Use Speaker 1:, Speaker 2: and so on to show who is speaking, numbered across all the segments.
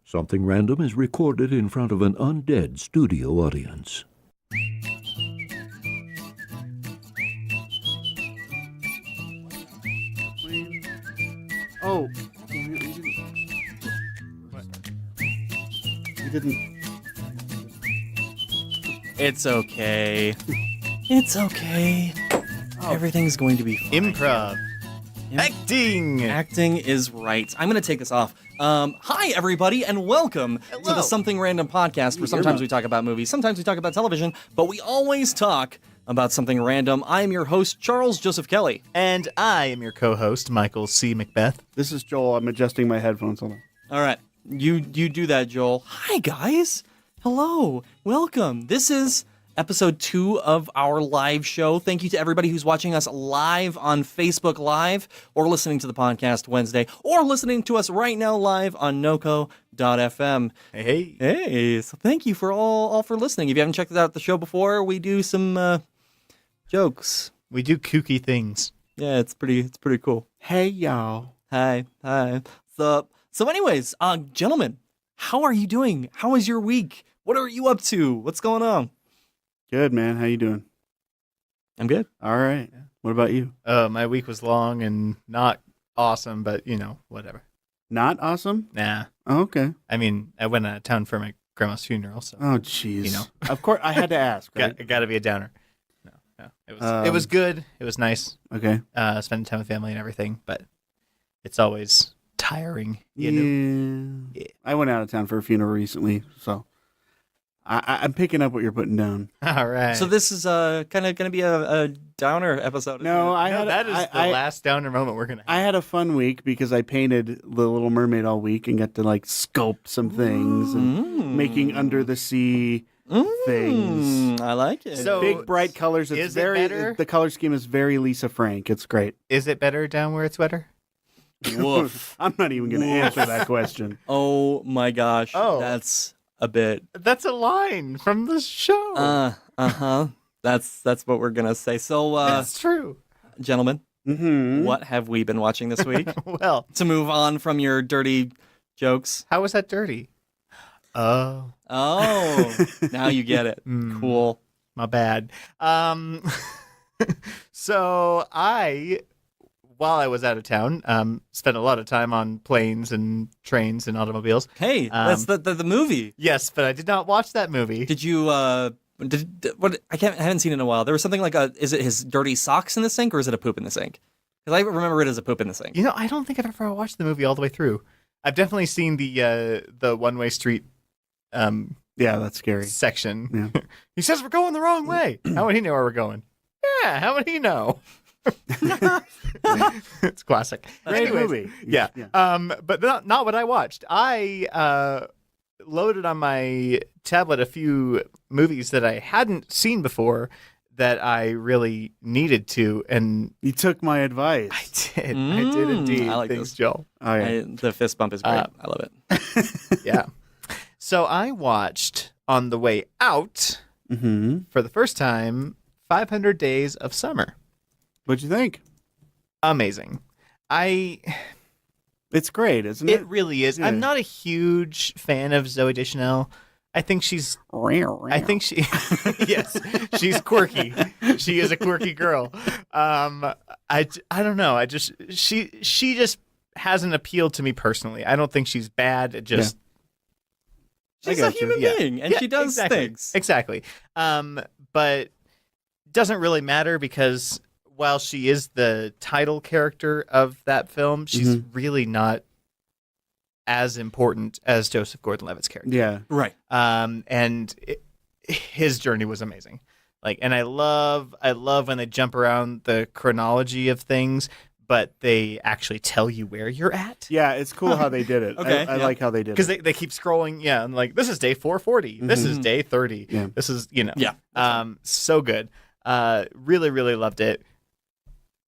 Speaker 1: Something Random is recorded in front of an undead studio audience.
Speaker 2: Oh, you didn't.
Speaker 3: It's okay. It's okay. Everything's going to be fine.
Speaker 4: Improv. Acting.
Speaker 3: Acting is right. I'm going to take this off. Hi, everybody, and welcome to the Something Random podcast, where sometimes we talk about movies, sometimes we talk about television, but we always talk about something random. I am your host, Charles Joseph Kelly.
Speaker 4: And I am your co-host, Michael C. Macbeth.
Speaker 2: This is Joel. I'm adjusting my headphones. Hold on.
Speaker 3: All right. You do that, Joel. Hi, guys. Hello. Welcome. This is episode 2 of our live show. Thank you to everybody who's watching us live on Facebook Live, or listening to the podcast Wednesday, or listening to us right now live on noco.fm. Hey. So thank you for all for listening. If you haven't checked out the show before, we do some jokes.
Speaker 4: We do kooky things.
Speaker 3: Yeah, it's pretty cool.
Speaker 2: Hey, y'all.
Speaker 3: Hi. So anyways, gentlemen, how are you doing? How was your week? What are you up to? What's going on?
Speaker 2: Good, man. How you doing?
Speaker 3: I'm good.
Speaker 2: All right. What about you?
Speaker 4: My week was long and not awesome, but, whatever.
Speaker 2: Not awesome?
Speaker 4: Nah.
Speaker 2: Oh, okay.
Speaker 4: I mean, I went out of town for my grandma's funeral, so.
Speaker 2: Oh, jeez.
Speaker 4: You know.
Speaker 2: Of course, I had to ask, right?
Speaker 4: Got to be a downer. No. It was good. It was nice.
Speaker 2: Okay.
Speaker 4: Spending time with family and everything, but it's always tiring. You know?
Speaker 2: Yeah. I went out of town for a funeral recently, so I'm picking up what you're putting down.
Speaker 4: All right.
Speaker 3: So this is kind of going to be a downer episode.
Speaker 2: No,
Speaker 4: that is the last downer moment we're going to have.
Speaker 2: I had a fun week because I painted The Little Mermaid all week and got to sculpt some things and making under the sea things.
Speaker 3: I like it.
Speaker 4: So
Speaker 2: big bright colors. It's
Speaker 4: is it better?
Speaker 2: The color scheme is very Lisa Frank. It's great.
Speaker 4: Is it better down where it's wetter?
Speaker 3: Woof.
Speaker 2: I'm not even going to answer that question.
Speaker 3: Oh my gosh.
Speaker 4: Oh.
Speaker 3: That's a bit.
Speaker 4: That's a line from the show.
Speaker 3: That's what we're gonna say. So,
Speaker 4: That's true.
Speaker 3: gentlemen,
Speaker 2: Mm-hmm.
Speaker 3: what have we been watching this week?
Speaker 4: Well,
Speaker 3: To move on from your dirty jokes.
Speaker 4: how was that dirty? Oh,
Speaker 3: Now you get it. Cool.
Speaker 4: my bad. So while I was out of town, spent a lot of time on planes and trains and automobiles.
Speaker 3: Hey, that's the movie.
Speaker 4: Yes, but I did not watch that movie.
Speaker 3: Did you? What? I haven't seen it in a while. There was something like is it his dirty socks in the sink, or is it a poop in the sink? Because I remember it as a poop in the sink.
Speaker 4: I don't think I've ever watched the movie all the way through. I've definitely seen the one-way street
Speaker 2: Yeah, that's scary.
Speaker 4: section.
Speaker 2: Yeah.
Speaker 4: He says we're going the wrong way. How would he know where we're going? Yeah, how would he know? It's classic.
Speaker 2: Great
Speaker 4: Anyways,
Speaker 2: movie.
Speaker 4: Yeah. But not what I watched. I loaded on my tablet a few movies that I hadn't seen before that I really needed to, and
Speaker 2: You took my advice.
Speaker 4: I did. I did indeed.
Speaker 3: I like
Speaker 4: Thanks,
Speaker 3: this.
Speaker 4: Joel.
Speaker 2: Oh, yeah.
Speaker 3: The fist bump is great. I love it.
Speaker 4: Yeah. So I watched on the way out
Speaker 2: Mm-hmm.
Speaker 4: for the first time 500 Days of Summer.
Speaker 2: What'd you think?
Speaker 4: Amazing.
Speaker 2: It's great, isn't it?
Speaker 4: It really is.
Speaker 2: Yeah.
Speaker 4: I'm not a huge fan of Zooey Deschanel. I think she yes, she's quirky. She is a quirky girl. I don't know. She just hasn't appealed to me personally. I don't think she's bad. It just
Speaker 3: She's
Speaker 2: I
Speaker 3: a
Speaker 2: got you.
Speaker 3: human
Speaker 4: Yeah.
Speaker 3: being, and she does things.
Speaker 4: Exactly. But doesn't really matter because while she is the title character of that film, she's really not as important as Joseph Gordon-Levitt's character.
Speaker 2: Yeah.
Speaker 3: Right.
Speaker 4: And his journey was amazing. And I love when they jump around the chronology of things, but they actually tell you where you're at.
Speaker 2: Yeah, it's cool how they did it.
Speaker 3: Okay,
Speaker 2: I like how they did it.
Speaker 4: Because they keep scrolling, and this is day 440. This is day 30.
Speaker 2: Yeah.
Speaker 4: This is,
Speaker 3: Yeah.
Speaker 4: So good. Really, really loved it.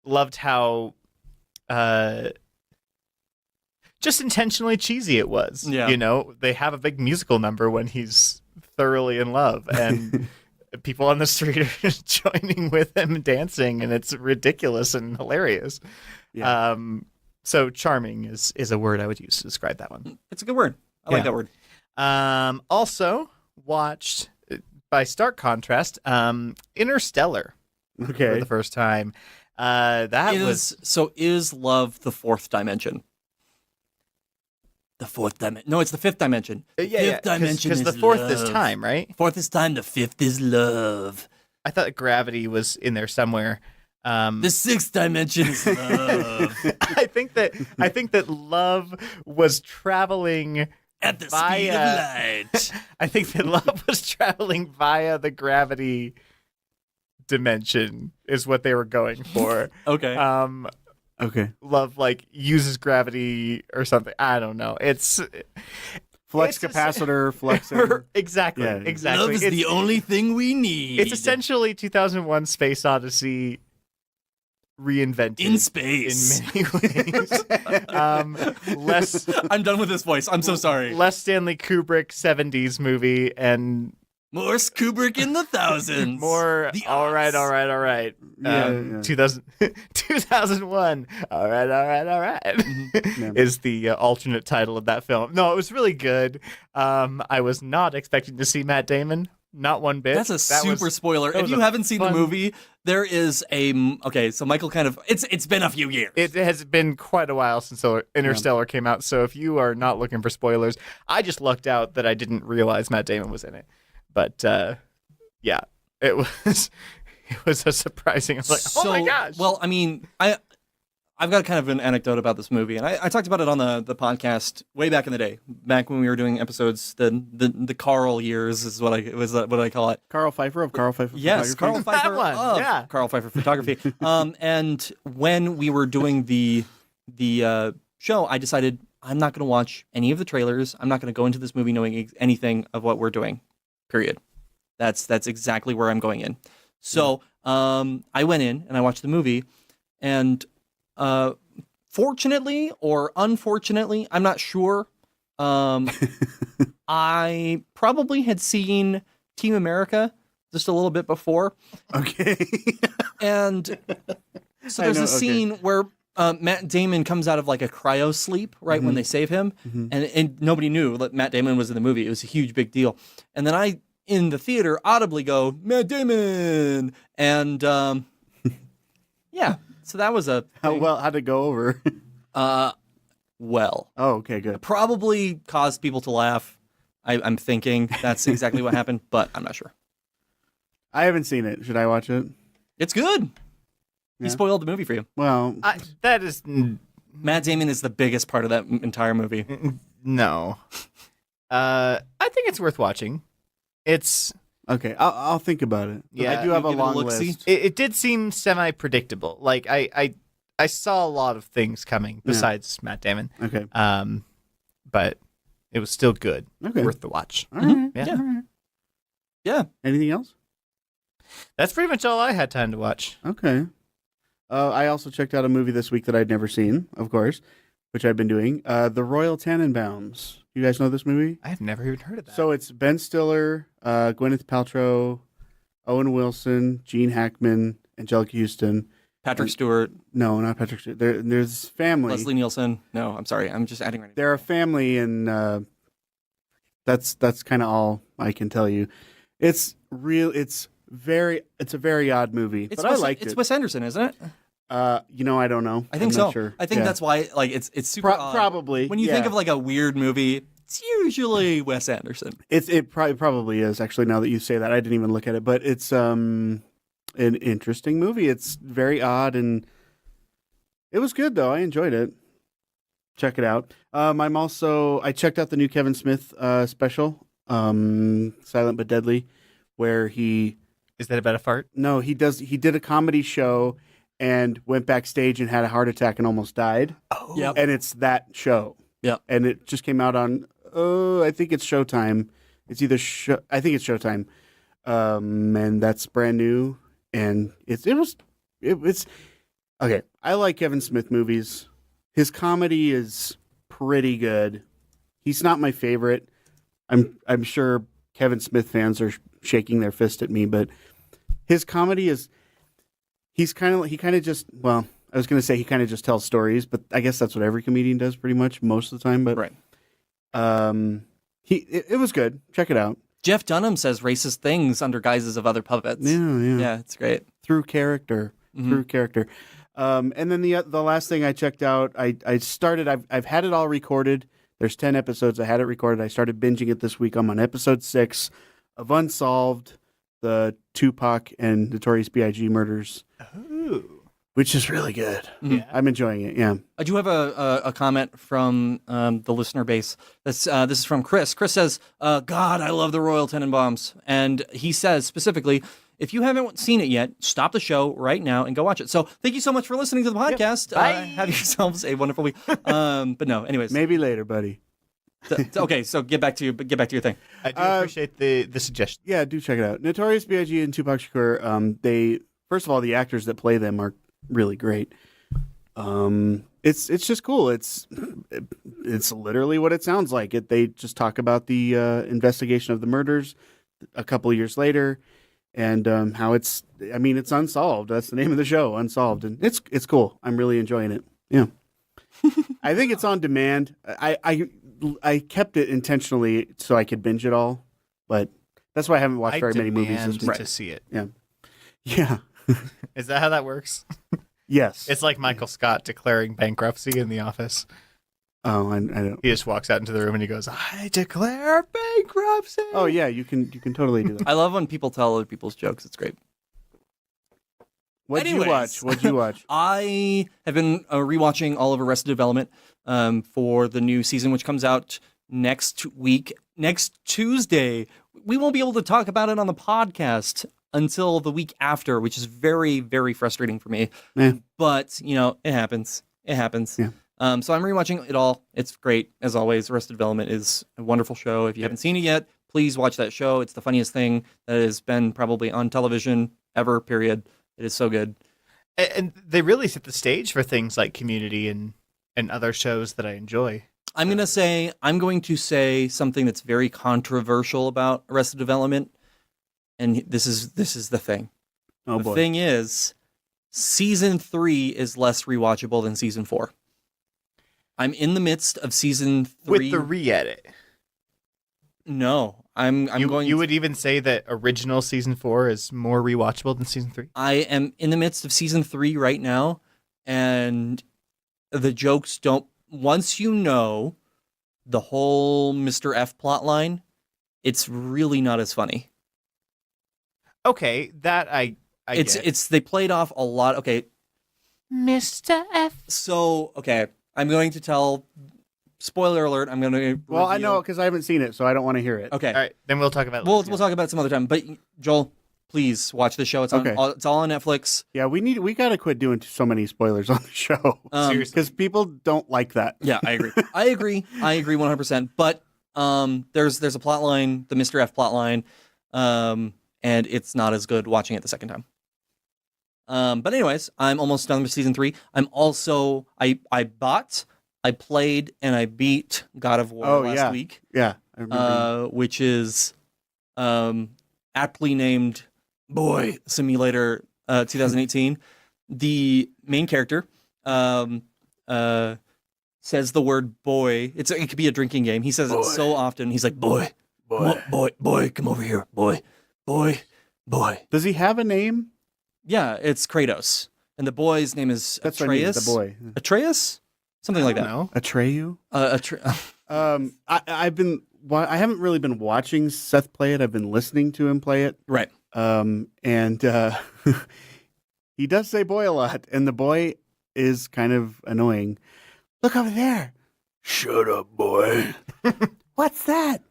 Speaker 4: Loved how just intentionally cheesy it was.
Speaker 3: Yeah.
Speaker 4: They have a big musical number when he's thoroughly in love, and people on the street are joining with him dancing, and it's ridiculous and hilarious.
Speaker 2: Yeah.
Speaker 4: So charming is a word I would use to describe that one.
Speaker 3: It's a good word. I like
Speaker 4: Yeah.
Speaker 3: that word.
Speaker 4: Also watched, by stark contrast, Interstellar for
Speaker 2: Okay.
Speaker 4: the first time. That was
Speaker 3: Is love the fourth dimension? The fourth dimension. No, it's the fifth dimension. The fifth dimension
Speaker 4: because the
Speaker 3: is
Speaker 4: fourth is
Speaker 3: love.
Speaker 4: time, right?
Speaker 3: Fourth is time. The fifth is love.
Speaker 4: I thought gravity was in there somewhere.
Speaker 3: The sixth dimension is love.
Speaker 4: I think that love was traveling
Speaker 3: At the speed
Speaker 4: via.
Speaker 3: of light.
Speaker 4: I think that love was traveling via the gravity dimension is what they were going for.
Speaker 3: Okay.
Speaker 2: Okay.
Speaker 4: Love like uses gravity or something. I don't know. It's
Speaker 2: Flux
Speaker 4: it's
Speaker 2: capacitor, flexing.
Speaker 4: exactly.
Speaker 2: Yeah.
Speaker 4: Exactly.
Speaker 3: Love is
Speaker 4: It's-
Speaker 3: the only thing we need.
Speaker 4: It's essentially 2001 Space Odyssey reinvented
Speaker 3: in space.
Speaker 4: in many ways. Less
Speaker 3: I'm done with this voice. I'm so sorry.
Speaker 4: less Stanley Kubrick 70s movie and
Speaker 3: More Kubrick in the thousands.
Speaker 4: more
Speaker 3: The
Speaker 4: all right.
Speaker 2: Yeah, yeah.
Speaker 4: 2001 all right
Speaker 2: Yeah.
Speaker 4: is the alternate title of that film. No, it was really good. I was not expecting to see Matt Damon, not one bit.
Speaker 3: That's a super spoiler.
Speaker 4: that
Speaker 3: If
Speaker 4: was
Speaker 3: you
Speaker 4: a
Speaker 3: haven't seen the
Speaker 4: fun-
Speaker 3: movie, there is okay. So Michael kind of it's been a few years.
Speaker 4: It has been quite a while since Interstellar came out, so if you are not looking for spoilers, I just lucked out that I didn't realize Matt Damon was in it. But yeah, it was a surprising. I was like, oh my gosh!
Speaker 3: Well, I mean, I've got kind of an anecdote about this movie, and I talked about it on the podcast way back in the day, back when we were doing episodes. The Carl years is what I call it.
Speaker 2: Carl Pfeiffer of Carl Pfeiffer.
Speaker 3: Yes, Carl
Speaker 2: Photography.
Speaker 3: Pfeiffer
Speaker 4: one,
Speaker 3: of
Speaker 4: yeah.
Speaker 3: Carl Pfeiffer Photography. And when we were doing the show, I decided I'm not going to watch any of the trailers. I'm not going to go into this movie knowing anything of what we're doing. Period. That's exactly where I'm going in. So I went in and I watched the movie, and fortunately or unfortunately, I'm not sure. I probably had seen Team America just a little bit before.
Speaker 2: Okay.
Speaker 3: And so
Speaker 2: I
Speaker 3: there's
Speaker 2: know,
Speaker 3: a
Speaker 2: okay.
Speaker 3: scene where Matt Damon comes out of like a cryo sleep right when they save him. And nobody knew that Matt Damon was in the movie. It was a huge, big deal. And then I, in the theater, audibly go, Matt Damon! And yeah, so that was a
Speaker 2: How'd it go over?
Speaker 3: well.
Speaker 2: Oh, okay, good.
Speaker 3: Probably caused people to laugh. I'm thinking that's exactly what happened, but I'm not sure.
Speaker 2: I haven't seen it. Should I watch it?
Speaker 3: It's good.
Speaker 2: Yeah.
Speaker 3: He spoiled the movie for you.
Speaker 2: Well,
Speaker 4: that is
Speaker 3: Matt Damon is the biggest part of that entire movie.
Speaker 4: no. I think it's worth watching. It's
Speaker 2: okay. I'll think about it. But
Speaker 4: Yeah,
Speaker 2: I do have a
Speaker 3: give it a
Speaker 2: long
Speaker 3: look-see.
Speaker 2: list.
Speaker 4: it did seem semi-predictable. Like I saw a lot of things coming besides Matt Damon.
Speaker 2: Okay.
Speaker 4: But it was still good.
Speaker 2: Okay.
Speaker 4: Worth the watch.
Speaker 2: All right.
Speaker 4: Yeah.
Speaker 2: All right.
Speaker 3: Yeah.
Speaker 2: Anything else?
Speaker 4: That's pretty much all I had time to watch.
Speaker 2: Okay. I also checked out a movie this week that I'd never seen, of course, which I've been doing. The Royal Tenenbaums. You guys know this movie?
Speaker 4: I've never even heard of that.
Speaker 2: So it's Ben Stiller, Gwyneth Paltrow, Owen Wilson, Gene Hackman, Angelica Houston.
Speaker 3: Patrick Stewart,
Speaker 2: No, not Patrick Stewart. There's family.
Speaker 3: Leslie Nielsen. No, I'm sorry. I'm just adding right now.
Speaker 2: They're a family, and that's kind of all I can tell you. It's real. It's a very odd movie, but I liked
Speaker 3: It's
Speaker 2: it.
Speaker 3: Wes Anderson, isn't it?
Speaker 2: I don't know.
Speaker 3: I think
Speaker 2: I'm
Speaker 3: so.
Speaker 2: Not sure.
Speaker 3: I think
Speaker 2: Yeah.
Speaker 3: that's why. Like, it's super odd.
Speaker 2: Probably.
Speaker 3: When you think of like a weird movie, it's usually Wes Anderson.
Speaker 2: it probably is actually. Now that you say that, I didn't even look at it, but it's an interesting movie. It's very odd, and it was good though. I enjoyed it. Check it out. I checked out the new Kevin Smith special, Silent but Deadly, where he
Speaker 4: is that about a fart?
Speaker 2: No, he did a comedy show and went backstage and had a heart attack and almost died.
Speaker 4: Oh.
Speaker 3: Yep.
Speaker 2: And it's that show.
Speaker 3: Yep.
Speaker 2: And it just came out on I think it's Showtime. It's either I think it's Showtime. And that's brand new, and it's okay. I like Kevin Smith movies. His comedy is pretty good. He's not my favorite. I'm sure Kevin Smith fans are shaking their fist at me, but his comedy is he kind of just I was going to say he kind of just tells stories, but I guess that's what every comedian does pretty much most of the time, but
Speaker 3: Right.
Speaker 2: It was good. Check it out.
Speaker 3: Jeff Dunham says racist things under guises of other puppets.
Speaker 2: Yeah.
Speaker 3: It's great.
Speaker 2: Through character. Through character. And then the last thing I checked out, I started. I've had it all recorded. There's 10 episodes. I had it recorded. I started binging it this week. I'm on episode 6 of Unsolved, the Tupac and Notorious B.I.G. murders.
Speaker 4: Ooh.
Speaker 2: Which is really good.
Speaker 4: Yeah.
Speaker 2: I'm enjoying it. Yeah.
Speaker 3: I do have a comment from the listener base. This is from Chris. Chris says, God, I love the Royal Tenenbaums. And he says specifically, if you haven't seen it yet, stop the show right now and go watch it. So thank you so much for listening to the podcast.
Speaker 4: Bye.
Speaker 3: Have yourselves a wonderful week. But no, anyways.
Speaker 2: Maybe later, buddy.
Speaker 3: Okay, so get back to your thing.
Speaker 4: I do appreciate the suggestion.
Speaker 2: Yeah, do check it out. Notorious B.I.G. and Tupac Shakur, they, first of all, the actors that play them are really great. It's just cool. It's literally what it sounds like. They just talk about the investigation of the murders a couple of years later, and how it's unsolved. That's the name of the show, Unsolved, and it's cool. I'm really enjoying it. Yeah, I think it's on demand. I kept it intentionally so I could binge it all, but that's why I haven't watched very many movies this week.
Speaker 4: to see it.
Speaker 2: Yeah.
Speaker 4: Is that how that works?
Speaker 2: Yes.
Speaker 4: It's like Michael Scott declaring bankruptcy in The Office.
Speaker 2: Oh, I don't.
Speaker 4: He just walks out into the room and he goes, I declare bankruptcy.
Speaker 2: Oh yeah, you can totally do that.
Speaker 3: I love when people tell other people's jokes. It's great.
Speaker 2: What'd you
Speaker 3: Anyways.
Speaker 2: watch?
Speaker 3: I have been rewatching all of Arrested Development for the new season, which comes out next week, next Tuesday. We won't be able to talk about it on the podcast until the week after, which is very, very frustrating for me.
Speaker 2: Yeah.
Speaker 3: But, it happens. It happens.
Speaker 2: Yeah.
Speaker 3: So I'm rewatching it all. It's great, as always. Arrested Development is a wonderful show. If you haven't seen it yet, please watch that show. It's the funniest thing that has been probably on television ever, period. It is so good.
Speaker 4: And they really set the stage for things like Community and other shows that I enjoy.
Speaker 3: I'm going to say something that's very controversial about Arrested Development. And this is the thing.
Speaker 2: Oh
Speaker 3: the
Speaker 2: boy.
Speaker 3: thing is, season 3 is less rewatchable than season 4. I'm in the midst of season 3.
Speaker 4: With the re-edit.
Speaker 3: No, I'm going.
Speaker 4: You would even say that original season 4 is more rewatchable than season 3?
Speaker 3: I am in the midst of season 3 right now, and the jokes don't. Once you know the whole Mr. F plot line, it's really not as funny.
Speaker 4: Okay, that I get.
Speaker 3: It's they played off a lot. Okay,
Speaker 4: Mr. F.
Speaker 3: so okay, I'm going to tell. Spoiler alert! I'm going to.
Speaker 2: Well, I know because I haven't seen it, so I don't want to hear it.
Speaker 3: Okay,
Speaker 4: All right, then we'll talk about it
Speaker 3: we'll
Speaker 4: later.
Speaker 3: talk about it some other time. But Joel, please watch the show. It's on.
Speaker 2: Okay.
Speaker 3: It's all on Netflix.
Speaker 2: Yeah, we got to quit doing so many spoilers on the show
Speaker 4: Seriously.
Speaker 2: because people don't like that.
Speaker 3: Yeah, I agree. I agree 100%. But there's a plot line, the Mr. F plot line, and it's not as good watching it the second time. But anyways, I'm almost done with season 3. I'm also I played and I beat God of War last week.
Speaker 2: Yeah, I remember.
Speaker 3: Which is aptly named Boy Simulator 2018. The main character says the word boy. It could be a drinking game. He says it so often. He's like, boy, come over here. Boy.
Speaker 2: Does he have a name?
Speaker 3: Yeah, it's Kratos. And the boy's name is
Speaker 2: That's what I mean,
Speaker 3: Atreus.
Speaker 2: the boy.
Speaker 3: Atreus? Something like that.
Speaker 4: No.
Speaker 2: Atreyu. I haven't really been watching Seth play it. I've been listening to him play it.
Speaker 3: Right.
Speaker 2: And he does say boy a lot, and the boy is kind of annoying. Look over there. Shut up, boy. What's that?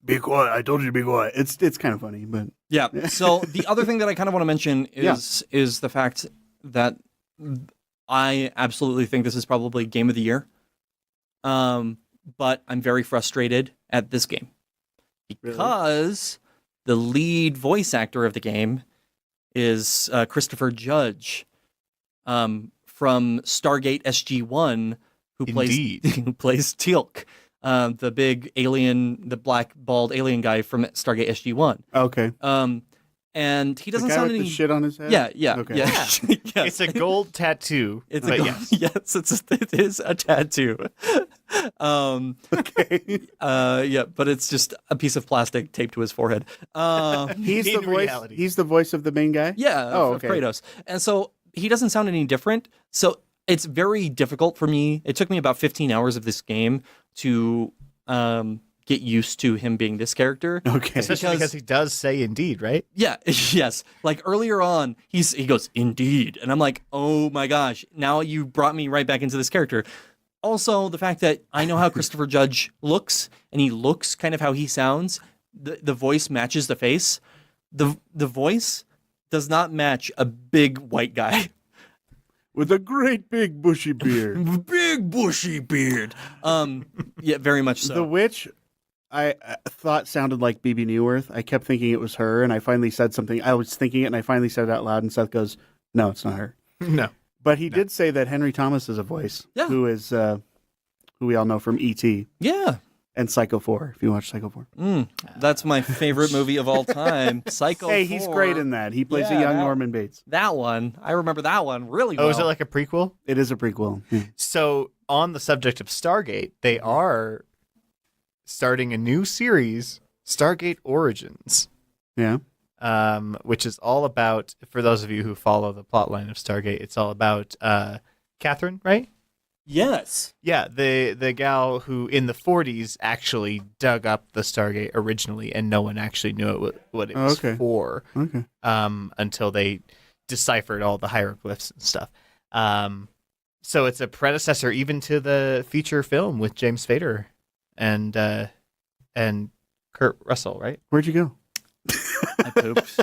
Speaker 2: Be quiet. I told you to be quiet. It's kind of funny, but
Speaker 3: Yeah. So the other thing that I kind of want to mention is the fact that I absolutely think this is probably game of the year. But I'm very frustrated at this game because the lead voice actor of the game is Christopher Judge from Stargate SG-1, who plays Teal'c, the big alien, the black bald alien guy from Stargate SG-1.
Speaker 2: okay.
Speaker 3: and he
Speaker 2: The
Speaker 3: doesn't
Speaker 2: guy
Speaker 3: sound
Speaker 2: with
Speaker 3: any.
Speaker 2: the shit on his head?
Speaker 3: Yeah.
Speaker 2: Okay.
Speaker 3: Yes.
Speaker 4: It's a gold tattoo.
Speaker 3: It's
Speaker 4: but
Speaker 3: a
Speaker 4: yes.
Speaker 3: yes. It is a tattoo.
Speaker 2: Okay.
Speaker 3: Yeah, but it's just a piece of plastic taped to his forehead.
Speaker 2: He's the
Speaker 4: In
Speaker 2: voice.
Speaker 4: reality.
Speaker 2: He's the voice of the main guy.
Speaker 3: Yeah,
Speaker 2: Oh,
Speaker 3: of
Speaker 2: okay.
Speaker 3: Kratos. And so he doesn't sound any different. So it's very difficult for me. It took me about 15 hours of this game to get used to him being this character.
Speaker 2: Okay.
Speaker 4: Especially because he does say indeed, right?
Speaker 3: Yeah, yes. Like earlier on, he goes, indeed. And I'm like, oh my gosh, now you brought me right back into this character. Also, the fact that I know how Christopher Judge looks, and he looks kind of how he sounds. The voice matches the face. The voice does not match a big white guy.
Speaker 2: With a great big bushy beard.
Speaker 3: Big bushy beard. Yeah, very much so.
Speaker 2: The witch, I thought sounded like BB Newirth. I kept thinking it was her, and I finally said something. I was thinking it, and I finally said it out loud, and Seth goes, no, it's not her.
Speaker 4: No.
Speaker 2: But he did say that Henry Thomas is a voice,
Speaker 3: Yeah.
Speaker 2: who is who we all know from E.T.
Speaker 3: Yeah.
Speaker 2: and Psycho 4, if you watch Psycho 4.
Speaker 3: That's my favorite movie of all time. Psycho
Speaker 2: Hey, he's
Speaker 3: 4.
Speaker 2: great in that. He plays
Speaker 3: Yeah,
Speaker 2: a young
Speaker 3: that-
Speaker 2: Norman Bates.
Speaker 3: That one. I remember that one really well.
Speaker 4: Oh, is it like a prequel?
Speaker 2: It is a prequel. Yeah.
Speaker 4: So, on the subject of Stargate, they are starting a new series, Stargate Origins,
Speaker 2: Yeah.
Speaker 4: which is all about, for those of you who follow the plotline of Stargate, it's all about Catherine, right?
Speaker 3: Yes.
Speaker 4: Yeah, the gal who in the 40s actually dug up the Stargate originally, and no one actually knew what it was
Speaker 2: okay.
Speaker 4: for
Speaker 2: Okay.
Speaker 4: until they deciphered all the hieroglyphs and stuff. So it's a predecessor even to the feature film with James Spader and Kurt Russell, right?
Speaker 2: Where'd you go?
Speaker 3: I pooped.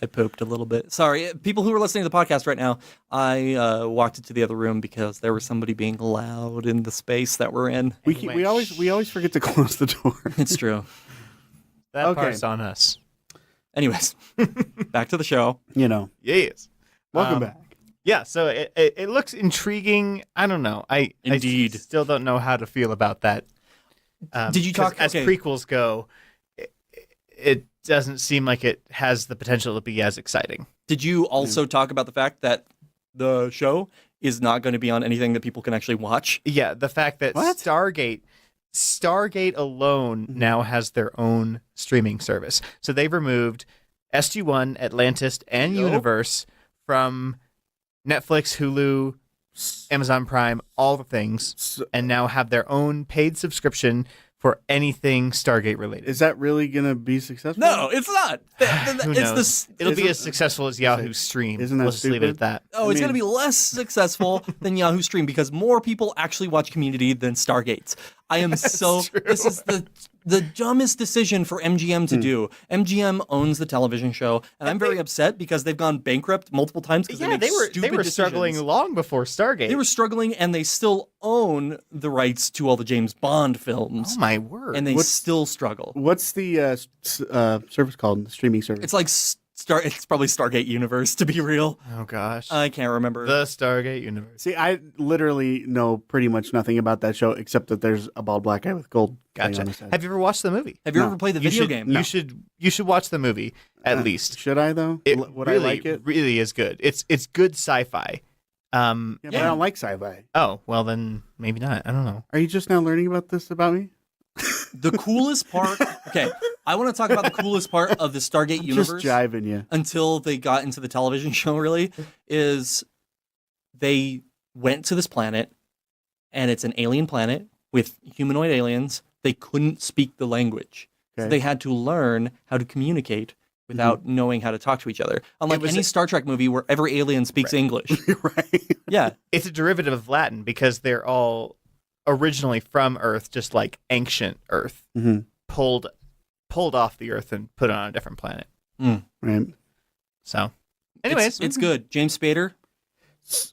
Speaker 3: I pooped a little bit. Sorry, people who are listening to the podcast right now, I walked into the other room because there was somebody being loud in the space that we're in.
Speaker 2: We always forget to close the door.
Speaker 3: It's true.
Speaker 4: That
Speaker 2: Okay.
Speaker 4: part's on us.
Speaker 3: Anyways, back to the show.
Speaker 2: You know.
Speaker 4: Yes.
Speaker 2: Welcome back.
Speaker 4: Yeah, so it looks intriguing. I don't know.
Speaker 3: Indeed.
Speaker 4: I still don't know how to feel about that.
Speaker 3: Did you
Speaker 4: 'cause
Speaker 3: talk-
Speaker 4: as
Speaker 3: okay.
Speaker 4: prequels go? It doesn't seem like it has the potential to be as exciting.
Speaker 3: Did you also talk about the fact that the show is not going to be on anything that people can actually watch?
Speaker 4: Yeah, the fact that
Speaker 2: What?
Speaker 4: Stargate alone now has their own streaming service. So they've removed SG1, Atlantis, and
Speaker 3: Nope.
Speaker 4: Universe from Netflix, Hulu, Amazon Prime, all the things, and now have their own paid subscription for anything Stargate related.
Speaker 2: Is that really going to be successful?
Speaker 3: No, it's not.
Speaker 4: Who
Speaker 3: It's
Speaker 4: knows? It'll be
Speaker 2: isn't-
Speaker 4: as successful as Yahoo Stream.
Speaker 2: isn't that
Speaker 4: Let's just leave it
Speaker 2: stupid?
Speaker 4: at that.
Speaker 3: Oh,
Speaker 2: I
Speaker 3: it's going to
Speaker 2: mean-
Speaker 3: be less successful than Yahoo Stream because more people actually watch Community than Stargate. I am so.
Speaker 4: true.
Speaker 3: This is the dumbest decision for MGM to do. MGM owns the television show, and I'm very upset because they've gone bankrupt multiple times because
Speaker 4: Yeah,
Speaker 3: they
Speaker 4: they
Speaker 3: make
Speaker 4: were
Speaker 3: stupid
Speaker 4: struggling
Speaker 3: decisions.
Speaker 4: long before Stargate.
Speaker 3: They were struggling, and they still own the rights to all the James Bond films,
Speaker 4: oh my word!
Speaker 3: and they still struggle.
Speaker 2: What's the service called? The streaming service?
Speaker 3: It's like It's probably Stargate Universe, to be real.
Speaker 4: oh gosh,
Speaker 3: I can't remember.
Speaker 4: the Stargate universe.
Speaker 2: See, I literally know pretty much nothing about that show except that there's a bald black guy with gold. thing
Speaker 4: Gotcha.
Speaker 2: on his head.
Speaker 4: Have you ever watched the movie?
Speaker 3: Have you
Speaker 2: No.
Speaker 3: ever played the
Speaker 4: You
Speaker 3: video
Speaker 4: should-
Speaker 3: game?
Speaker 4: You should watch the movie at least.
Speaker 2: Should I though?
Speaker 4: It
Speaker 2: Would
Speaker 4: really,
Speaker 2: I like it?
Speaker 4: really is good. It's good sci-fi.
Speaker 2: Yeah, but I don't like sci-fi.
Speaker 4: Oh well, then maybe not. I don't know.
Speaker 2: Are you just now learning about this about me?
Speaker 3: The coolest part. Okay, I want to talk about the coolest part of the Stargate universe.
Speaker 2: Just jiving you.
Speaker 3: Until they got into the television show, really, is they went to this planet, and it's an alien planet with humanoid aliens. They couldn't speak the language, so
Speaker 2: Okay.
Speaker 3: they had to learn how to communicate without knowing how to talk to each other. Unlike
Speaker 4: was
Speaker 3: any
Speaker 4: a-
Speaker 3: Star Trek movie where every alien speaks English.
Speaker 2: Right.
Speaker 3: Yeah,
Speaker 4: It's a derivative of Latin because they're all originally from Earth, just like ancient Earth,
Speaker 2: hmm
Speaker 4: pulled off the Earth and put on a different planet.
Speaker 2: Right.
Speaker 4: So, anyways,
Speaker 3: it's good. James Spader.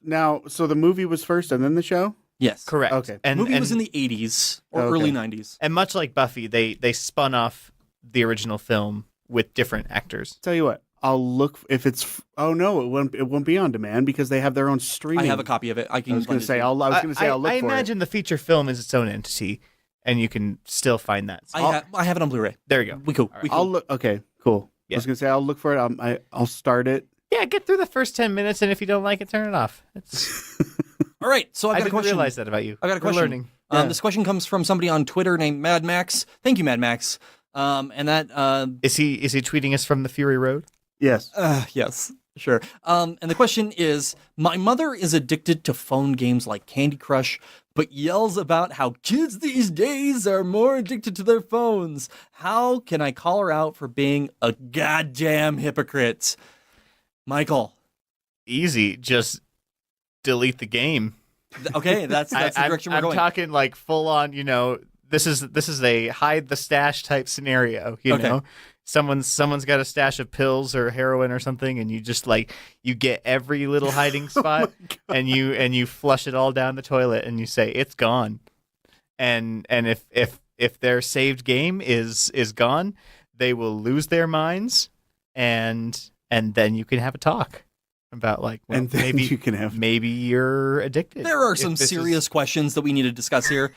Speaker 2: Now, so the movie was first and then the show?
Speaker 3: Yes,
Speaker 4: correct.
Speaker 2: Okay.
Speaker 4: And
Speaker 3: movie
Speaker 4: and,
Speaker 3: was in the 80s or
Speaker 2: Okay.
Speaker 3: early 90s.
Speaker 4: and much like Buffy, they spun off the original film with different actors.
Speaker 2: Tell you what, I'll look if it's. Oh no, it won't be on demand because they have their own streaming.
Speaker 3: I have a copy of it. I can.
Speaker 2: I was going
Speaker 3: lend
Speaker 2: to
Speaker 3: it
Speaker 2: say
Speaker 3: you.
Speaker 2: I was going to say I'll look
Speaker 4: I
Speaker 2: for
Speaker 4: imagine the feature film is its own entity, and you can still find that. So
Speaker 3: I have it on Blu-ray.
Speaker 4: there you go.
Speaker 3: We cool.
Speaker 2: it. I'll look. Okay, cool. I was gonna say I'll look for it. I'll start it.
Speaker 4: Yeah, get through the first 10 minutes, and if you don't like it, turn it off. It's,
Speaker 3: All right, so I've
Speaker 4: I
Speaker 3: got a
Speaker 4: didn't
Speaker 3: question.
Speaker 4: realize that about you.
Speaker 3: I got a
Speaker 4: We're
Speaker 3: question.
Speaker 4: learning.
Speaker 3: This question comes from somebody on Twitter named Mad Max. Thank you, Mad Max. And that
Speaker 4: Is he tweeting us from the Fury Road?
Speaker 2: Yes.
Speaker 3: yes, sure. And the question is, my mother is addicted to phone games like Candy Crush, but yells about how kids these days are more addicted to their phones. How can I call her out for being a goddamn hypocrite? Michael.
Speaker 4: Easy. Just delete the game.
Speaker 3: Okay, that's the direction we're
Speaker 4: I'm
Speaker 3: going.
Speaker 4: talking like full on, this is a hide the stash type scenario, you
Speaker 3: Okay.
Speaker 4: know. Someone's got a stash of pills or heroin or something, and you just you get every little hiding spot and you flush it all down the toilet and you say it's gone. And if their saved game is gone, they will lose their minds and then you can have a talk about
Speaker 2: And then
Speaker 4: maybe
Speaker 2: you can have
Speaker 4: maybe you're addicted.
Speaker 3: There are
Speaker 4: If
Speaker 3: some
Speaker 4: this is-
Speaker 3: serious questions that we need to discuss here.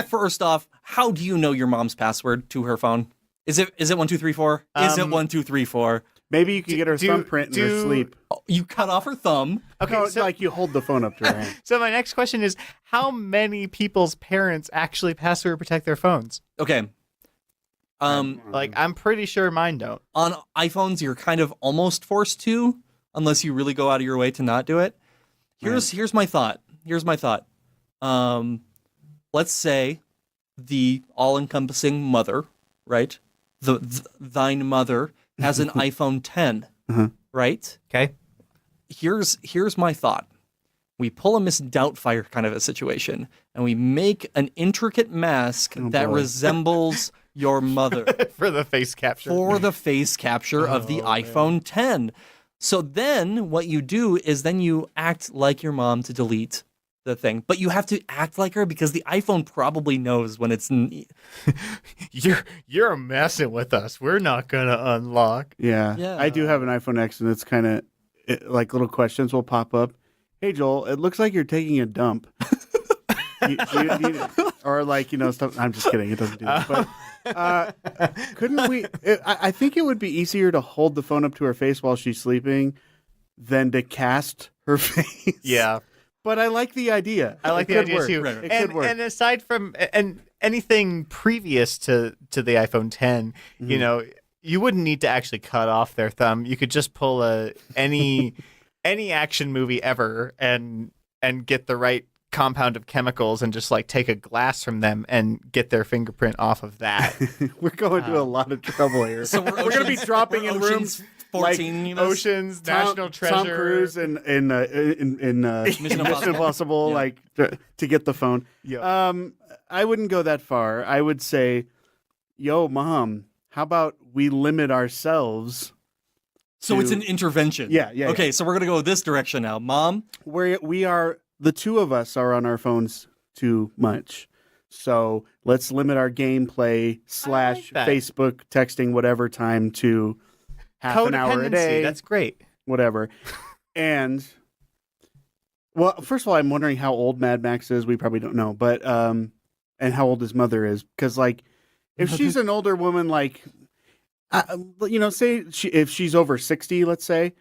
Speaker 3: First off, how do you know your mom's password to her phone? Is it 1234? Is it 1234?
Speaker 2: maybe you can get her thumbprint in her sleep.
Speaker 3: You cut off her thumb.
Speaker 4: Okay,
Speaker 2: No, it's
Speaker 4: so,
Speaker 2: like you hold the phone up to her hand.
Speaker 4: so my next question is, how many people's parents actually password protect their phones?
Speaker 3: Okay.
Speaker 4: I'm pretty sure mine don't.
Speaker 3: On iPhones, you're kind of almost forced to, unless you really go out of your way to not do it. Here's my thought. Let's say the all-encompassing mother, right? Thine mother has an iPhone 10, right?
Speaker 4: Okay.
Speaker 3: Here's my thought. We pull a Miss Doubtfire kind of a situation, and we make an intricate mask that
Speaker 2: boy.
Speaker 3: resembles your mother
Speaker 4: For the face capture.
Speaker 3: for the face capture of the iPhone 10. So then what you do is then you act like your mom to delete the thing. But you have to act like her because the iPhone probably knows when it's...
Speaker 4: You're messing with us. We're not gonna unlock.
Speaker 3: Yeah.
Speaker 2: I do have an iPhone X, and it's kind of like little questions will pop up. Hey, Joel, it looks like you're taking a dump. Or stuff. I'm just kidding. It doesn't do that. But couldn't we? I think it would be easier to hold the phone up to her face while she's sleeping than to cast her face.
Speaker 4: Yeah.
Speaker 2: But I like the idea.
Speaker 4: I like
Speaker 2: It
Speaker 4: the
Speaker 2: could
Speaker 4: idea
Speaker 2: work.
Speaker 4: too.
Speaker 3: Right, right.
Speaker 2: It
Speaker 4: and,
Speaker 2: could work.
Speaker 4: and aside from anything previous to the iPhone 10, you wouldn't need to actually cut off their thumb. You could just pull any action movie ever and get the right compound of chemicals and just take a glass from them and get their fingerprint off of that.
Speaker 2: We're going to a lot of trouble here.
Speaker 3: So we're
Speaker 2: going to be dropping in rooms
Speaker 3: 14,
Speaker 2: like
Speaker 4: Oceans, National Treasure.
Speaker 2: Tom Cruise in Mission
Speaker 3: Impossible.
Speaker 2: Impossible,
Speaker 3: Yeah.
Speaker 2: to get the phone.
Speaker 4: Yeah.
Speaker 2: I wouldn't go that far. I would say, "Yo, Mom, how about we limit ourselves?"
Speaker 3: So it's an intervention.
Speaker 2: Yeah.
Speaker 3: Okay, so we're going to go this direction now. Mom,
Speaker 2: We are the two of us are on our phones too much. So let's limit our gameplay /
Speaker 4: that.
Speaker 2: Facebook texting whatever time to half an hour a
Speaker 4: Codependency,
Speaker 2: day.
Speaker 4: that's great.
Speaker 2: Whatever. And well, first of all, I'm wondering how old Mad Max is. We probably don't know, but and how old his mother is, because if she's an older woman, say if she's over 60, let's say,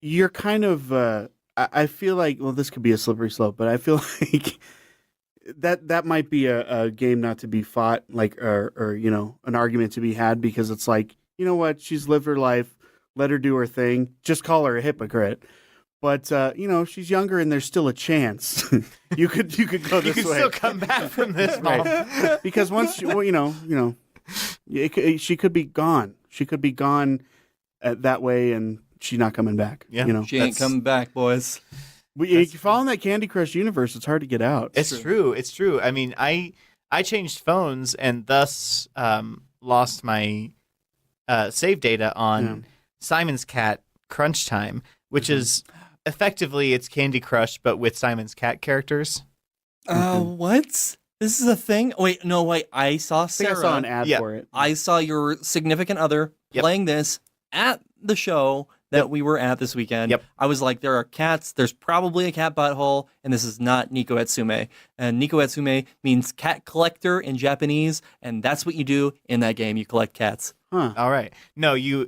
Speaker 2: you're kind of. I feel like, well, this could be a slippery slope, but I feel like that might be a game not to be fought, or an argument to be had, because it's like, you know what, she's lived her life, let her do her thing, just call her a hypocrite. But she's younger, and there's still a chance. you could go this
Speaker 4: You can
Speaker 2: way.
Speaker 4: still come back from this, Mom.
Speaker 2: Right. Because once she, she could be gone. She could be gone that way, and she's not coming back.
Speaker 4: Yeah.
Speaker 3: she ain't coming back, boys.
Speaker 2: If you fall in that Candy Crush universe, it's hard to get out.
Speaker 4: It's true. It's true. I mean, I changed phones and thus lost my save data on Simon's Cat Crunch Time, which is effectively it's Candy Crush but with Simon's Cat characters.
Speaker 3: What? This is a thing? Wait, I saw
Speaker 2: I think
Speaker 3: Sarah.
Speaker 2: I saw an ad
Speaker 4: Yeah.
Speaker 2: for it.
Speaker 3: I saw your significant other playing this at the show that we were at this weekend.
Speaker 4: Yep.
Speaker 3: I was like, there are cats. There's probably a cat butthole, and this is not Nico Etsume. And Nico Etsume means cat collector in Japanese, and that's what you do in that game. You collect cats.
Speaker 2: Huh.
Speaker 4: All right. No, you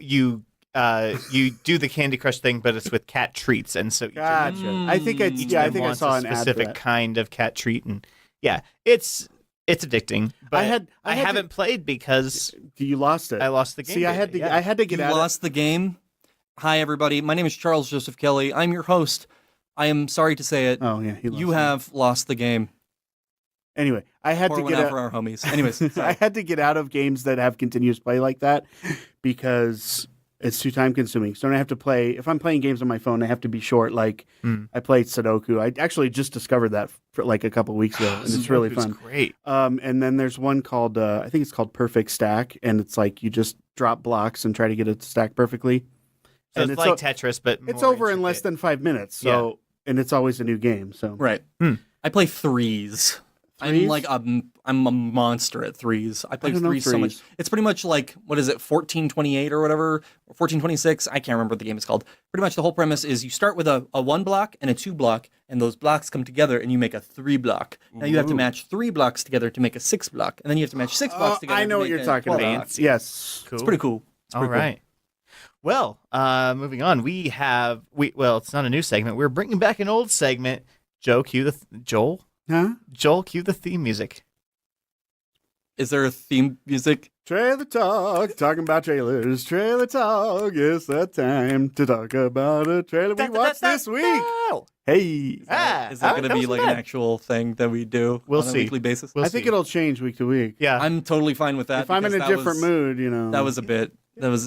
Speaker 4: do the Candy Crush thing, but it's with cat treats, and so
Speaker 2: Gotcha. I think
Speaker 4: each
Speaker 2: I
Speaker 4: of them
Speaker 2: think I
Speaker 4: wants
Speaker 2: saw
Speaker 4: a
Speaker 2: an ad for
Speaker 4: specific
Speaker 2: that.
Speaker 4: kind of cat treat, and yeah, it's addicting. But
Speaker 2: I had
Speaker 4: haven't played because
Speaker 2: You lost it.
Speaker 4: I lost the game.
Speaker 2: See, I had to get
Speaker 3: You
Speaker 2: out.
Speaker 3: lost the game. Hi, everybody. My name is Charles Joseph Kelly. I'm your host. I am sorry to say it.
Speaker 2: Oh yeah, he lost
Speaker 3: You
Speaker 2: it.
Speaker 3: have lost the game.
Speaker 2: Anyway, I had
Speaker 3: Pour
Speaker 2: to
Speaker 3: one
Speaker 2: get
Speaker 3: out
Speaker 2: out.
Speaker 3: for our homies. Anyways,
Speaker 2: I
Speaker 3: sorry.
Speaker 2: had to get out of games that have continuous play like that because it's too time consuming. So I have to play. If I'm playing games on my phone, they have to be short. Like I played Sudoku. I actually just discovered that for like a couple weeks ago, and it's really fun.
Speaker 4: Great.
Speaker 2: And then there's one called I think it's called Perfect Stack, and it's like you just drop blocks and try to get it to stack perfectly.
Speaker 4: So
Speaker 2: And
Speaker 4: it's like Tetris, but
Speaker 2: it's
Speaker 4: more
Speaker 2: over in less
Speaker 4: intricate.
Speaker 2: than 5 minutes. So and it's always a new game. So
Speaker 3: Right. I play threes. I'm
Speaker 2: Threes?
Speaker 3: like I'm a monster at threes. I play
Speaker 2: don't know
Speaker 3: threes so much.
Speaker 2: threes.
Speaker 3: It's pretty much like, what is it, 1428 or whatever, or 1426. I can't remember what the game is called. Pretty much the whole premise is you start with a 1 block and a 2 block, and those blocks come together and you make a 3 block. Now you have to match 3 blocks together to make a 6 block, and then you have to match 6 blocks together.
Speaker 2: I know
Speaker 3: to
Speaker 2: what
Speaker 3: make
Speaker 2: you're
Speaker 3: a
Speaker 2: talking
Speaker 3: 12
Speaker 2: about.
Speaker 3: block.
Speaker 2: Yes.
Speaker 4: Cool.
Speaker 3: It's pretty cool. It's
Speaker 4: All
Speaker 3: pretty cool.
Speaker 4: right. Well, moving on. Well, it's not a new segment. We're bringing back an old segment. Joel, cue the theme music.
Speaker 3: Is there a theme music?
Speaker 2: Trailer talk, talking about trailers. Trailer talk, it's that time to talk about a trailer we watched this week. Hey,
Speaker 3: Is that going to be like an
Speaker 4: bad.
Speaker 3: actual thing that we do
Speaker 4: We'll
Speaker 3: on a
Speaker 4: see.
Speaker 3: weekly basis?
Speaker 4: We'll
Speaker 2: I think
Speaker 4: see.
Speaker 2: it'll change week to week.
Speaker 4: Yeah,
Speaker 3: I'm totally fine with that.
Speaker 2: If I'm in a
Speaker 3: because
Speaker 2: different mood, you know.
Speaker 3: that was a bit. That was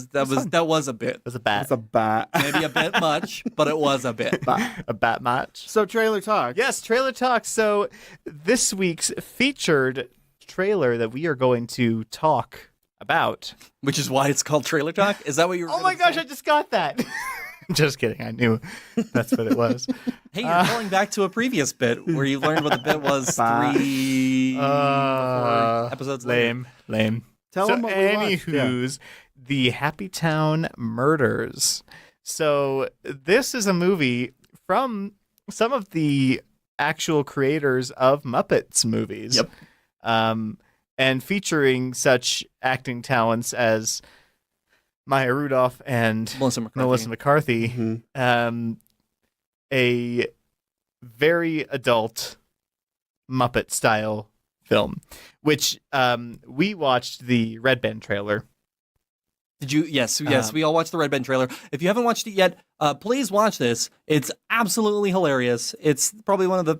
Speaker 3: a bit.
Speaker 4: it was a bat.
Speaker 2: It's a bat.
Speaker 3: Maybe a bit much, but it was a bit.
Speaker 4: A bat match.
Speaker 2: So trailer talk.
Speaker 4: Yes, trailer talk. So this week's featured trailer that we are going to talk about.
Speaker 3: Which is why it's called Trailer Talk. Is that what you were
Speaker 4: Oh my
Speaker 3: gonna
Speaker 4: gosh,
Speaker 3: say?
Speaker 4: I just got that. Just kidding. I knew that's what it was.
Speaker 3: Hey, you're going back to a previous bit where you learned what the bit was
Speaker 2: Bah.
Speaker 3: 3 episodes later.
Speaker 4: Lame.
Speaker 2: Tell
Speaker 4: so
Speaker 2: them what we watched. Yeah.
Speaker 4: anywho's the Happy Town Murders. So this is a movie from some of the actual creators of Muppets movies.
Speaker 3: Yep.
Speaker 4: And featuring such acting talents as Maya Rudolph and
Speaker 3: Melissa McCarthy.
Speaker 2: Mhm.
Speaker 4: A very adult Muppet style film, which we watched the Red Band trailer.
Speaker 3: Did you? Yes. We all watched the Red Band trailer. If you haven't watched it yet, please watch this. It's absolutely hilarious. It's probably one of the.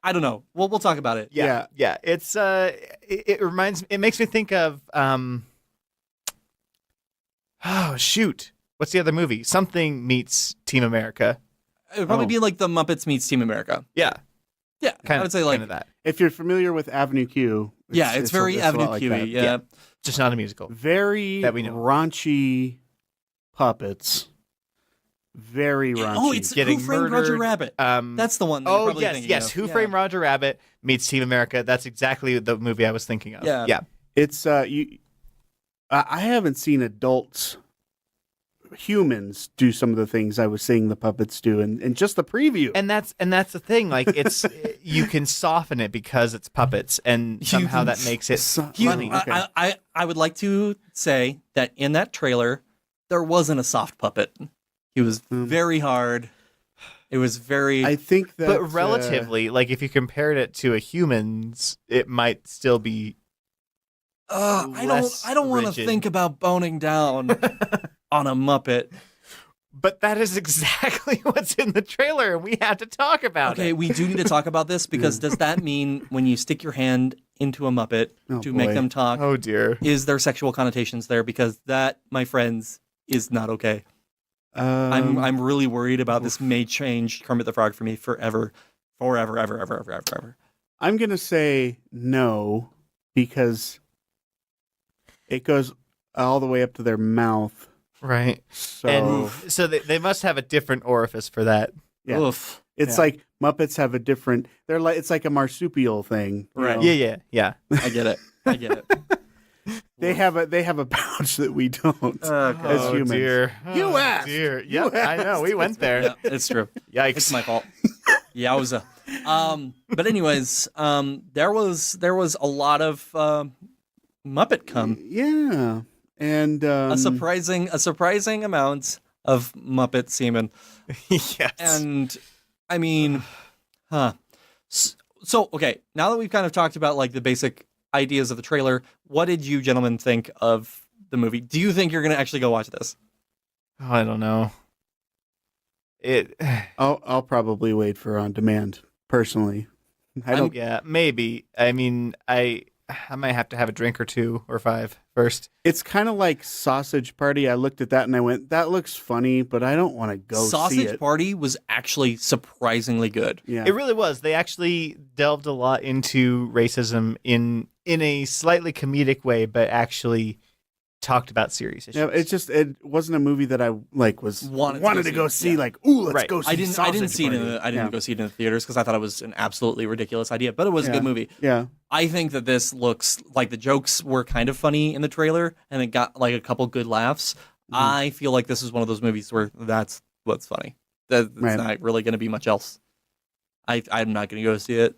Speaker 3: I don't know. We'll talk about it.
Speaker 2: Yeah.
Speaker 4: It's it makes me think of oh shoot, what's the other movie? Something meets Team America.
Speaker 3: It would probably be like the Muppets meets Team America.
Speaker 4: Yeah,
Speaker 3: Yeah, I would say like
Speaker 4: that.
Speaker 2: If you're familiar with Avenue Q,
Speaker 3: it's very
Speaker 2: a
Speaker 3: Avenue
Speaker 2: lot like
Speaker 3: Q.
Speaker 2: that.
Speaker 3: Yeah.
Speaker 4: Just not a musical.
Speaker 2: Very
Speaker 4: That we know.
Speaker 2: raunchy puppets. Very raunchy.
Speaker 3: Oh, it's
Speaker 4: Getting
Speaker 3: Who Framed Roger
Speaker 4: murdered.
Speaker 3: Rabbit. That's the one. That you're
Speaker 4: Oh
Speaker 3: probably
Speaker 4: yes,
Speaker 3: thinking
Speaker 4: yes.
Speaker 3: of.
Speaker 4: Who
Speaker 3: Yeah.
Speaker 4: Framed Roger Rabbit meets Team America. That's exactly the movie I was thinking of.
Speaker 3: Yeah.
Speaker 4: yeah.
Speaker 2: It's I haven't seen adults, humans do some of the things I was seeing the puppets do, and just the preview.
Speaker 4: And that's the thing. Like it's you can soften it because it's puppets, and somehow that makes it funny.
Speaker 3: I would like to say that in that trailer, there wasn't a soft puppet. He was very hard. It was very.
Speaker 2: I think that,
Speaker 4: But relatively, like if you compared it to a human's, it might still be. less
Speaker 3: I don't want to
Speaker 4: rigid.
Speaker 3: think about boning down on a Muppet.
Speaker 4: But that is exactly what's in the trailer, and we had to talk about
Speaker 3: Okay,
Speaker 4: it.
Speaker 3: we do need to talk about this because does that mean when you stick your hand into a Muppet
Speaker 2: Oh,
Speaker 3: to make
Speaker 2: boy.
Speaker 3: them talk,
Speaker 4: Oh dear.
Speaker 3: is there sexual connotations there? Because that, my friends, is not okay. I'm really worried about this. May change Kermit the Frog for me forever, ever.
Speaker 2: I'm gonna say no because it goes all the way up to their mouth.
Speaker 4: Right.
Speaker 2: So
Speaker 4: And so they must have a different orifice for that.
Speaker 2: Yeah.
Speaker 3: Oof.
Speaker 2: it's
Speaker 4: yeah.
Speaker 2: like Muppets have a different. They're like it's like a marsupial thing, you
Speaker 3: Right.
Speaker 2: know?
Speaker 4: Yeah.
Speaker 3: I get it.
Speaker 2: They have a pouch that we don't as
Speaker 4: Oh,
Speaker 2: humans.
Speaker 4: dear.
Speaker 2: You
Speaker 4: Oh,
Speaker 2: asked.
Speaker 4: Dear.
Speaker 2: You
Speaker 4: Yep, I know. We went there.
Speaker 3: Yeah, it's true.
Speaker 4: Yikes.
Speaker 3: It's my fault. Yowza. But anyways, there was a lot of Muppet cum.
Speaker 2: Yeah, And
Speaker 3: a surprising amount of Muppet semen.
Speaker 4: Yes.
Speaker 3: And I mean, So okay, now that we've kind of talked about like the basic ideas of the trailer, what did you gentlemen think of the movie? Do you think you're going to actually go watch this?
Speaker 4: Oh, I don't know.
Speaker 2: I'll probably wait for on demand personally. I don't.
Speaker 4: Yeah, maybe. I mean, I might have to have a drink or 2 or 5 first.
Speaker 2: It's kind of like Sausage Party. I looked at that and I went, "That looks funny," but I don't want to go see it.
Speaker 3: Sausage Party was actually surprisingly good.
Speaker 2: Yeah,
Speaker 4: It really was. They actually delved a lot into racism in a slightly comedic way, but actually talked about serious issues.
Speaker 2: Yeah, it wasn't a movie that I like wanted to go see.
Speaker 3: Yeah.
Speaker 2: Like, ooh, let's
Speaker 4: Right.
Speaker 2: go see.
Speaker 3: I didn't see it
Speaker 2: Party.
Speaker 3: I didn't go see it in the theaters because I thought it was an absolutely ridiculous idea, but it was a good movie.
Speaker 2: Yeah,
Speaker 3: I think that this looks like the jokes were kind of funny in the trailer and it got like a couple good laughs. I feel like this is one of those movies where that's what's funny. That's
Speaker 2: Right.
Speaker 3: not really going to be much else. I'm not going to go see it.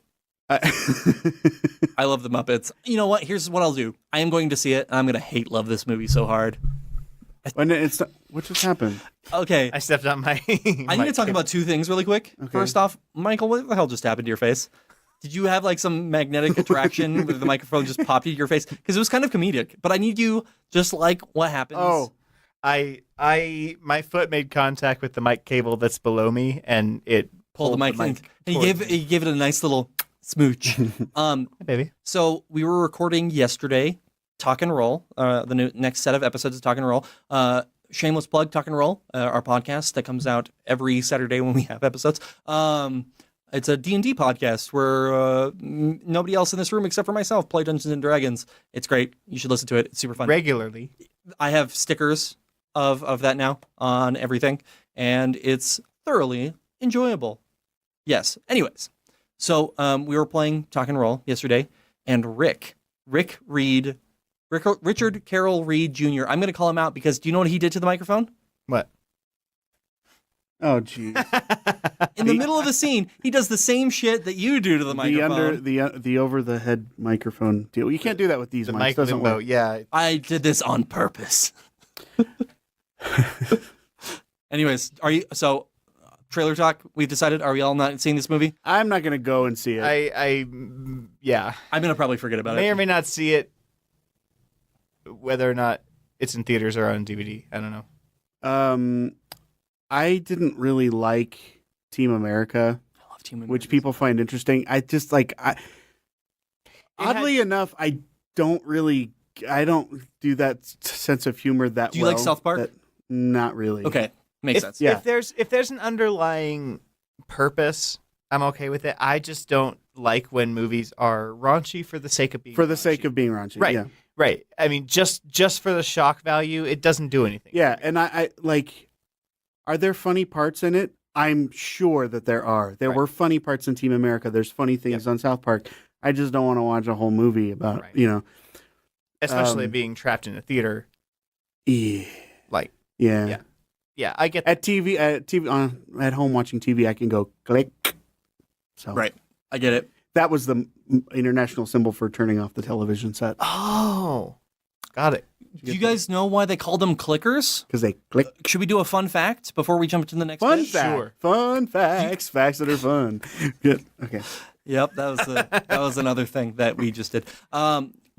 Speaker 3: I love the Muppets. You know what? Here's what I'll do. I am going to see it, and I'm going to hate love this movie so hard.
Speaker 2: When it's what just happened?
Speaker 3: Okay.
Speaker 4: I stepped on my.
Speaker 3: I need to talk about 2 things really quick.
Speaker 2: Okay.
Speaker 3: First off, Michael, what the hell just happened to your face? Did you have like some magnetic attraction with the microphone just popped into your face? Because it was kind of comedic. But I need you, just like what happens.
Speaker 2: Oh,
Speaker 4: my foot made contact with the mic cable that's below me, and it
Speaker 3: pull the mic in. And you
Speaker 4: towards
Speaker 3: gave it a nice little smooch.
Speaker 4: Hey, baby.
Speaker 3: So we were recording yesterday, Talk and Roll, the next set of episodes of Talk and Roll. Shameless plug, Talk and Roll, our podcast that comes out every Saturday when we have episodes. It's a D&D podcast where nobody else in this room except for myself play Dungeons and Dragons. It's great. You should listen to it. It's super fun.
Speaker 4: Regularly.
Speaker 3: I have stickers of that now on everything, and it's thoroughly enjoyable. Yes. Anyways, so we were playing Talk and Roll yesterday, and Richard Carroll Reed Jr. I'm going to call him out because do you know what he did to the microphone?
Speaker 4: What?
Speaker 2: oh, geez.
Speaker 3: In the middle of the scene, he does the same shit that you do to the microphone.
Speaker 2: the over the head microphone deal. You can't do that with these
Speaker 4: The
Speaker 2: mics.
Speaker 4: mic
Speaker 2: Doesn't
Speaker 4: limbo.
Speaker 2: work.
Speaker 4: Yeah.
Speaker 3: I did this on purpose. Anyways, trailer talk, we've decided, are we all not seeing this movie?
Speaker 2: I'm not gonna go and see it.
Speaker 4: Yeah.
Speaker 3: I'm going to probably forget about
Speaker 4: May
Speaker 3: it.
Speaker 4: or may not see it, whether or not it's in theaters or on DVD. I don't know.
Speaker 2: I didn't really like Team America,
Speaker 3: I love Team
Speaker 2: which
Speaker 3: America.
Speaker 2: people find interesting. I just oddly enough, I don't do that sense of humor that
Speaker 3: Do you
Speaker 2: well.
Speaker 3: like South Park?
Speaker 2: Not really.
Speaker 3: Okay, makes sense.
Speaker 2: Yeah.
Speaker 4: If there's an underlying purpose, I'm okay with it. I just don't like when movies are raunchy for the sake of being
Speaker 2: For the sake
Speaker 4: raunchy.
Speaker 2: of being raunchy.
Speaker 4: Right.
Speaker 2: Yeah.
Speaker 4: Right. I mean, just for the shock value, it doesn't do anything.
Speaker 2: Yeah. And I like, are there funny parts in it? I'm sure that there are. There
Speaker 4: Right.
Speaker 2: were funny parts in Team America. There's funny things on South Park. I just don't want to watch a whole movie about,
Speaker 4: Right. Especially being trapped in a theater.
Speaker 2: Yeah.
Speaker 4: Like,
Speaker 2: Yeah.
Speaker 4: yeah, I get
Speaker 2: At at home watching TV, I can go click. So
Speaker 3: Right, I get it.
Speaker 2: that was the international symbol for turning off the television set
Speaker 4: Oh, got it.
Speaker 3: Do you guys know why they call them clickers?
Speaker 2: because they click.
Speaker 3: Should we do a fun fact before we jump into the next
Speaker 2: Fun
Speaker 3: bit?
Speaker 2: fact.
Speaker 4: Sure.
Speaker 2: Fun facts. Facts that are fun. Good. Okay.
Speaker 3: Yep, that was another thing that we just did.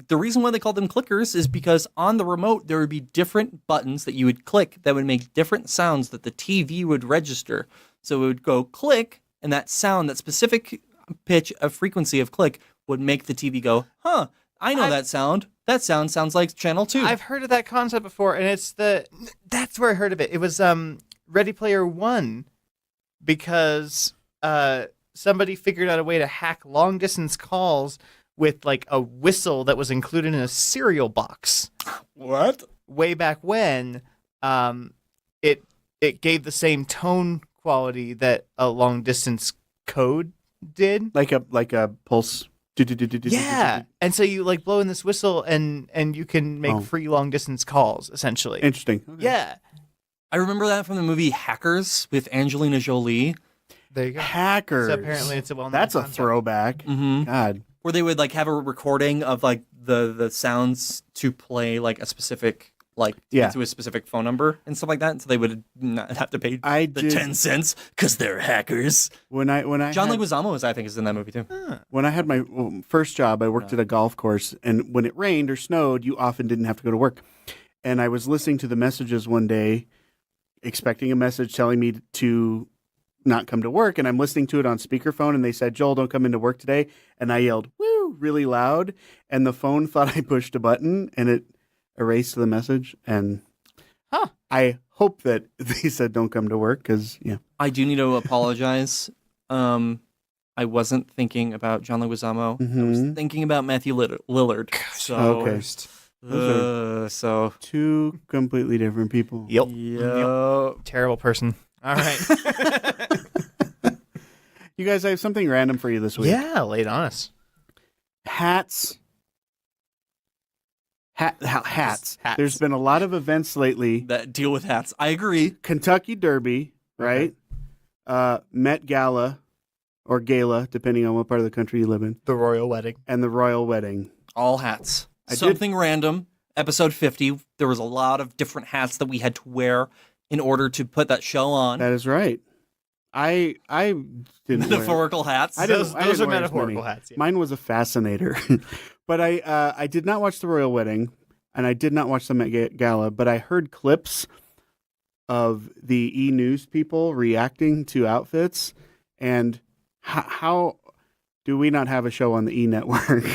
Speaker 3: The reason why they call them clickers is because on the remote there would be different buttons that you would click that would make different sounds that the TV would register. So it would go click, and that sound, that specific pitch of frequency of click, would make the TV go, "Huh, I know that sound. That sound sounds like channel 2."
Speaker 4: I've heard of that concept before, and that's where I heard of it. It was Ready Player One, because somebody figured out a way to hack long distance calls with like a whistle that was included in a cereal box.
Speaker 3: What?
Speaker 4: Way back when, it gave the same tone quality that a long distance code did.
Speaker 2: Like a pulse.
Speaker 4: Yeah, and so you like blow in this whistle, and you can make
Speaker 2: Oh.
Speaker 4: free long distance calls essentially.
Speaker 2: Interesting. Okay.
Speaker 4: Yeah,
Speaker 3: I remember that from the movie Hackers with Angelina Jolie,
Speaker 4: there you go.
Speaker 2: Hackers.
Speaker 4: So apparently it's a well-known
Speaker 2: That's a
Speaker 4: concept.
Speaker 2: throwback.
Speaker 3: mm-hmm.
Speaker 2: God.
Speaker 3: where they would like have a recording of like the sounds to play like a specific like to
Speaker 2: Yeah.
Speaker 3: get to a specific phone number and stuff like that, so they would not have to pay
Speaker 2: I
Speaker 3: the
Speaker 2: did
Speaker 3: 10 cents because they're hackers.
Speaker 2: when I
Speaker 3: John
Speaker 2: had,
Speaker 3: Leguizamo is, I think, is in that movie too.
Speaker 2: when I had my first job, I worked at a golf course, and when it rained or snowed, you often didn't have to go to work. And I was listening to the messages one day, expecting a message telling me to not come to work, and I'm listening to it on speakerphone, and they said, "Joel, don't come into work today." And I yelled, "Woo!" really loud, and the phone thought I pushed a button, and it erased the message. And I hope that they said don't come to work, because
Speaker 3: I do need to apologize. I wasn't thinking about John Leguizamo. I was thinking about Matthew Lillard. So,
Speaker 2: okay,
Speaker 3: so
Speaker 2: two completely different people.
Speaker 4: Yep.
Speaker 3: yeah.
Speaker 4: Terrible person. All right.
Speaker 2: You guys, I have something random for you this week.
Speaker 4: Yeah, lay it on us.
Speaker 2: Hats. Hats.
Speaker 4: Hats.
Speaker 2: There's been a lot of events lately.
Speaker 3: That deal with hats. I agree.
Speaker 2: Kentucky Derby, right? Met Gala or Gala, depending on what part of the country you live in,
Speaker 4: The royal wedding.
Speaker 2: and the Royal Wedding.
Speaker 3: All hats.
Speaker 2: I did-
Speaker 3: Something random. Episode 50. There was a lot of different hats that we had to wear in order to put that show on.
Speaker 2: That is right. I didn't wear it.
Speaker 3: Metaphorical hats.
Speaker 2: I didn't-
Speaker 4: Those
Speaker 2: I didn't
Speaker 4: are
Speaker 2: wear as
Speaker 4: metaphorical
Speaker 2: many.
Speaker 4: hats. Yeah.
Speaker 2: Mine was a fascinator. But I did not watch the Royal Wedding, and I did not watch the Met Gala, but I heard clips of the E-News people reacting to outfits, and how do we not have a show on the E Network?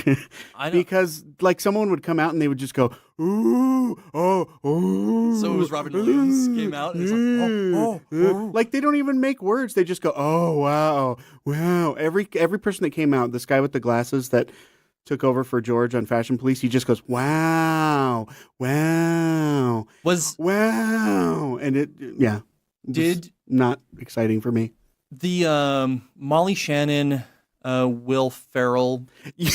Speaker 3: I don't,
Speaker 2: Because like someone would come out and they would just go, ooh, oh.
Speaker 3: So it was Robin Williams came out and it's like, oh.
Speaker 2: Like they don't even make words. They just go, oh, wow. Every person that came out, this guy with the glasses that took over for George on Fashion Police, he just goes, wow. And it
Speaker 3: Did
Speaker 2: not exciting for me.
Speaker 3: the Molly Shannon, Will Ferrell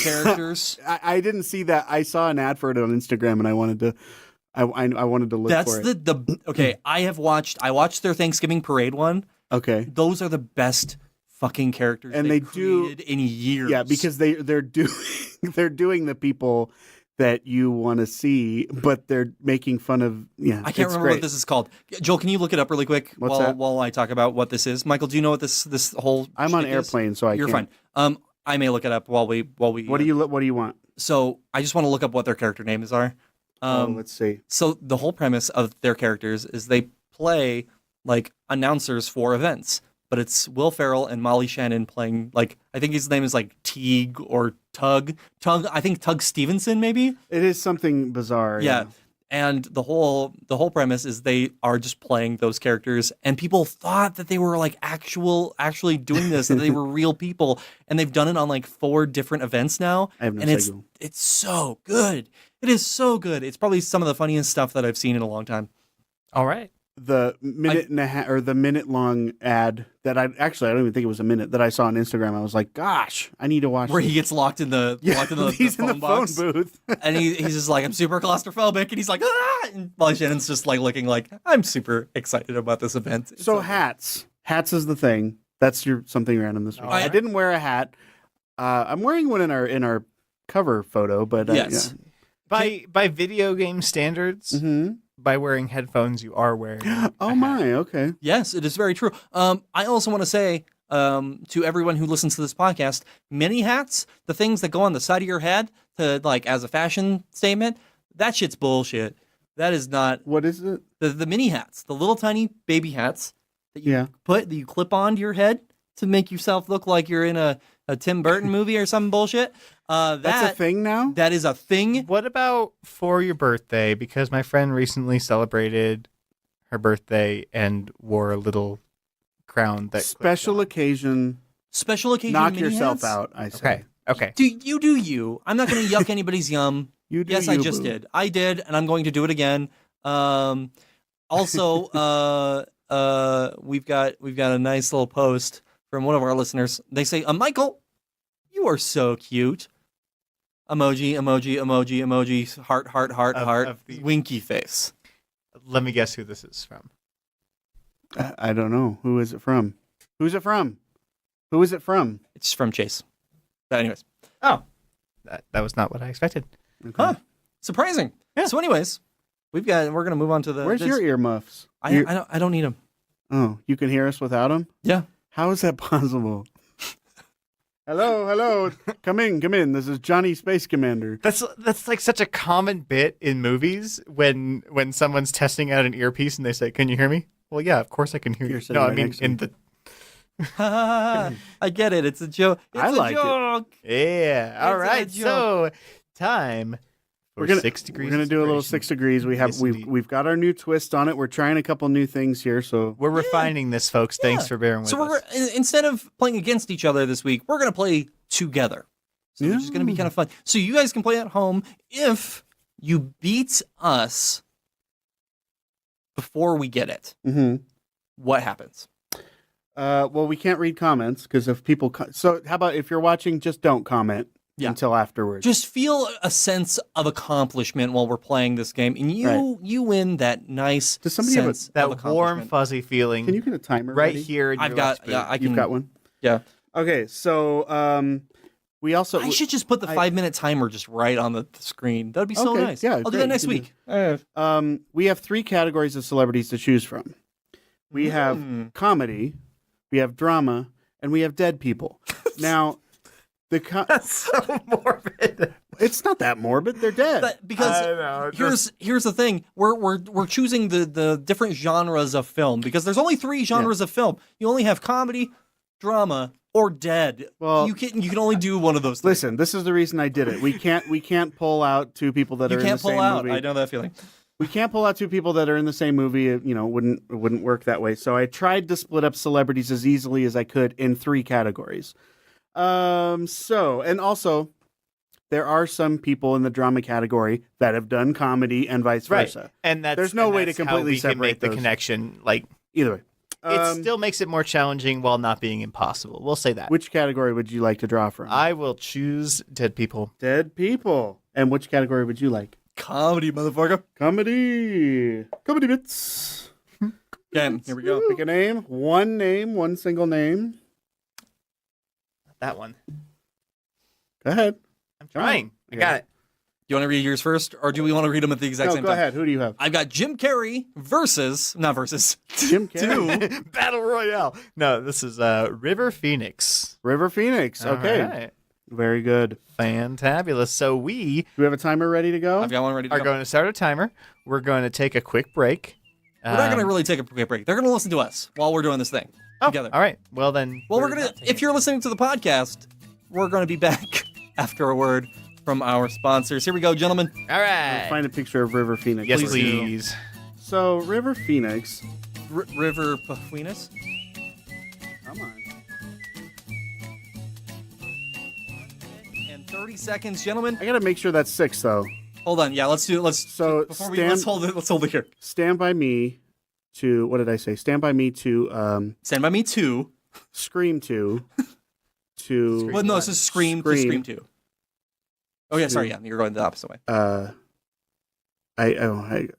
Speaker 3: characters?
Speaker 2: I didn't see that. I saw an ad for it on Instagram, and I wanted to. I wanted to look
Speaker 3: That's
Speaker 2: for it.
Speaker 3: the okay. I watched their Thanksgiving parade one.
Speaker 2: Okay.
Speaker 3: Those are the best fucking characters,
Speaker 2: And
Speaker 3: they've
Speaker 2: they do-
Speaker 3: created in years.
Speaker 2: Yeah, because they're doing the people that you want to see, but they're making fun of. Yeah,
Speaker 3: I can't remember what this is called. Joel, can you look it up really quick
Speaker 2: What's that?
Speaker 3: while I talk about what this is? Michael, do you know what this whole?
Speaker 2: I'm on
Speaker 3: shtick is?
Speaker 2: airplane, so
Speaker 3: You're
Speaker 2: can't.
Speaker 3: fine. I may look it up while we.
Speaker 2: What do you want?
Speaker 3: So I just want to look up what their character names are.
Speaker 2: Let's see.
Speaker 3: So the whole premise of their characters is they play like announcers for events, but it's Will Ferrell and Molly Shannon playing like I think his name is like Teague or Tug. I think Tug Stevenson maybe.
Speaker 2: It is something bizarre.
Speaker 3: Yeah. And the whole premise is they are just playing those characters, and people thought that they were like actually doing this, that they were real people, and they've done it on like 4 different events now.
Speaker 2: I have no
Speaker 3: and
Speaker 2: signal.
Speaker 3: it's so good. It is so good. It's probably some of the funniest stuff that I've seen in a long time.
Speaker 4: All right.
Speaker 2: The minute and a half or the minute long ad that I don't even think it was a minute that I saw on Instagram. I was like, gosh, I need to watch
Speaker 3: Where
Speaker 2: this.
Speaker 3: he gets locked in the
Speaker 2: he's in the phone
Speaker 3: box.
Speaker 2: booth.
Speaker 3: And he's just like, I'm super claustrophobic, and he's like, ah! And Molly Shannon's just like looking like, I'm super excited about this event. It's
Speaker 2: So hats is the thing. That's your something random this week.
Speaker 4: All
Speaker 2: I
Speaker 4: right.
Speaker 2: didn't wear a hat. I'm wearing one in our cover photo, but
Speaker 3: yes.
Speaker 4: By video game standards,
Speaker 2: Mm-hmm.
Speaker 4: by wearing headphones, you are wearing.
Speaker 2: Oh my, okay.
Speaker 3: Yes, it is very true. I also want to say to everyone who listens to this podcast, mini hats, the things that go on the side of your head to like as a fashion statement, that shit's bullshit. That is not
Speaker 2: What is it?
Speaker 3: the mini hats, the little tiny baby hats that you
Speaker 2: Yeah.
Speaker 3: that you clip onto your head to make yourself look like you're in a Tim Burton movie or some bullshit.
Speaker 2: That's a thing now?
Speaker 3: That is a thing.
Speaker 4: What about for your birthday? Because my friend recently celebrated her birthday and wore a little crown that
Speaker 2: Special
Speaker 4: clipped
Speaker 2: occasion.
Speaker 3: Special occasion.
Speaker 2: Knock
Speaker 3: mini
Speaker 2: yourself
Speaker 3: hats?
Speaker 2: out, I
Speaker 4: on.
Speaker 2: say.
Speaker 4: Okay.
Speaker 3: Do you? I'm not going to yuck anybody's yum.
Speaker 2: You do
Speaker 3: Yes, I
Speaker 2: you,
Speaker 3: just
Speaker 2: boo.
Speaker 3: did. I did, and I'm going to do it again. Also, we've got a nice little post from one of our listeners. They say, Michael, you are so cute. Emoji, heart,
Speaker 4: Of the-
Speaker 3: winky face.
Speaker 4: Let me guess who this is from.
Speaker 2: I don't know. Who is it from? Who's it from? Who is it from?
Speaker 3: It's from Chase. But anyways,
Speaker 4: Oh, that was not what I expected.
Speaker 2: Okay.
Speaker 3: huh? Surprising.
Speaker 4: Yeah.
Speaker 3: So anyways, We're gonna move on to the.
Speaker 2: Where's your earmuffs?
Speaker 3: I don't need them.
Speaker 2: Oh, you can hear us without them?
Speaker 3: Yeah.
Speaker 2: How is that possible? Hello. Come in. This is Johnny Space Commander.
Speaker 4: That's like such a common bit in movies when someone's testing out an earpiece and they say, "Can you hear me?" Well, yeah, of course I can hear
Speaker 2: You're
Speaker 4: you.
Speaker 2: sitting
Speaker 4: No, I
Speaker 2: right
Speaker 4: mean
Speaker 2: next to
Speaker 4: in
Speaker 2: me.
Speaker 4: the
Speaker 3: I get it. It's a joke. It's
Speaker 2: I
Speaker 3: a
Speaker 2: like it.
Speaker 3: joke.
Speaker 4: yeah. All
Speaker 3: It's a
Speaker 4: right,
Speaker 3: joke.
Speaker 4: so time for 6 degrees.
Speaker 2: We're gonna do a little 6 degrees.
Speaker 4: Yes, indeed.
Speaker 2: We've got our new twist on it. We're trying a couple new things here. So
Speaker 4: We're refining this, folks. Thanks
Speaker 3: Yeah.
Speaker 4: for bearing with
Speaker 3: So
Speaker 4: us.
Speaker 3: instead of playing against each other this week, we're gonna play together. So which is gonna be kind of fun. So you guys can play at home. If you beat us before we get it, what happens?
Speaker 2: well, we can't read comments because if people. So how about if you're watching, just don't comment until afterwards.
Speaker 3: Just feel a sense of accomplishment while we're playing this game, and you win that nice
Speaker 2: Does somebody have
Speaker 3: sense of
Speaker 4: That warm,
Speaker 3: accomplishment.
Speaker 4: fuzzy feeling
Speaker 2: Can you get a timer
Speaker 4: right
Speaker 2: ready?
Speaker 4: here in
Speaker 3: I've
Speaker 4: your
Speaker 3: got.
Speaker 4: left screen.
Speaker 3: Yeah, I can.
Speaker 2: You've got one.
Speaker 3: Yeah.
Speaker 2: Okay, so we also.
Speaker 3: I should just put the 5-minute timer just right on the screen. That'd be so
Speaker 2: Okay,
Speaker 3: nice.
Speaker 2: yeah,
Speaker 3: I'll do
Speaker 2: great,
Speaker 3: that next
Speaker 2: you can
Speaker 3: week.
Speaker 2: We have 3 categories of celebrities to choose from. We have comedy, we have drama, and we have dead people. Now,
Speaker 4: That's so morbid.
Speaker 2: it's not that morbid. They're dead.
Speaker 3: But because here's the thing, we're choosing the different genres of film because there's only 3 genres of film. You only have comedy, drama, or dead.
Speaker 2: Well,
Speaker 3: you can only do one of those.
Speaker 2: Listen, this is the reason I did it. We can't pull out 2 people that
Speaker 3: You
Speaker 2: are in the
Speaker 3: can't
Speaker 2: same
Speaker 3: pull out.
Speaker 2: movie.
Speaker 3: I know that feeling.
Speaker 2: We can't pull out 2 people that are in the same movie. It wouldn't work that way. So I tried to split up celebrities as easily as I could in 3 categories. And also, there are some people in the drama category that have done comedy and vice versa.
Speaker 4: And
Speaker 2: There's no way to completely
Speaker 4: how we can
Speaker 2: separate
Speaker 4: make the
Speaker 2: those.
Speaker 4: connection. Like
Speaker 2: Either way,
Speaker 4: it still makes it more challenging while not being impossible. We'll say that.
Speaker 2: which category would you like to draw from?
Speaker 4: I will choose dead people.
Speaker 2: Dead people. And which category would you like?
Speaker 3: Comedy, motherfucker.
Speaker 2: Comedy bits.
Speaker 3: Okay, here we go.
Speaker 2: Pick a name, one single name.
Speaker 4: That one.
Speaker 2: Go ahead.
Speaker 4: I'm trying. I got it.
Speaker 3: Do you want to read yours first, or do we want to read them at the exact
Speaker 2: No,
Speaker 3: same
Speaker 2: go
Speaker 3: time?
Speaker 2: ahead. Who do you have?
Speaker 3: I've got Jim Carrey not versus.
Speaker 2: Jim Carrey.
Speaker 4: Battle Royale. No, this is River Phoenix.
Speaker 2: River Phoenix. Okay.
Speaker 4: All right.
Speaker 2: Very good.
Speaker 4: Fantabulous. So we
Speaker 2: Do we have a timer ready to go?
Speaker 3: I've got one ready to
Speaker 4: are
Speaker 3: go.
Speaker 4: going to start a timer. We're going to take a quick break.
Speaker 3: We're not going to really take a quick break. They're going to listen to us while we're doing this thing together.
Speaker 4: All right. Well, then.
Speaker 3: Well, we're going to, if you're listening to the podcast, we're going to be back after a word from our sponsors. Here we go, gentlemen.
Speaker 4: All right.
Speaker 2: Find a picture of River Phoenix.
Speaker 4: Yes,
Speaker 2: first.
Speaker 4: please.
Speaker 2: So, River Phoenix.
Speaker 3: River Pafuinas.
Speaker 2: Come on.
Speaker 3: And 30 seconds, gentlemen.
Speaker 2: I got to make sure that's 6, though.
Speaker 3: Hold on. Yeah, let's do it.
Speaker 2: So,
Speaker 3: Let's hold it here.
Speaker 2: Stand by me to, what did I say? Stand by me to
Speaker 3: Stand by Me 2.
Speaker 2: Scream 2 to
Speaker 3: Well, no, this is Scream to Scream 2. Oh, yeah, sorry. Yeah, you're going the opposite way.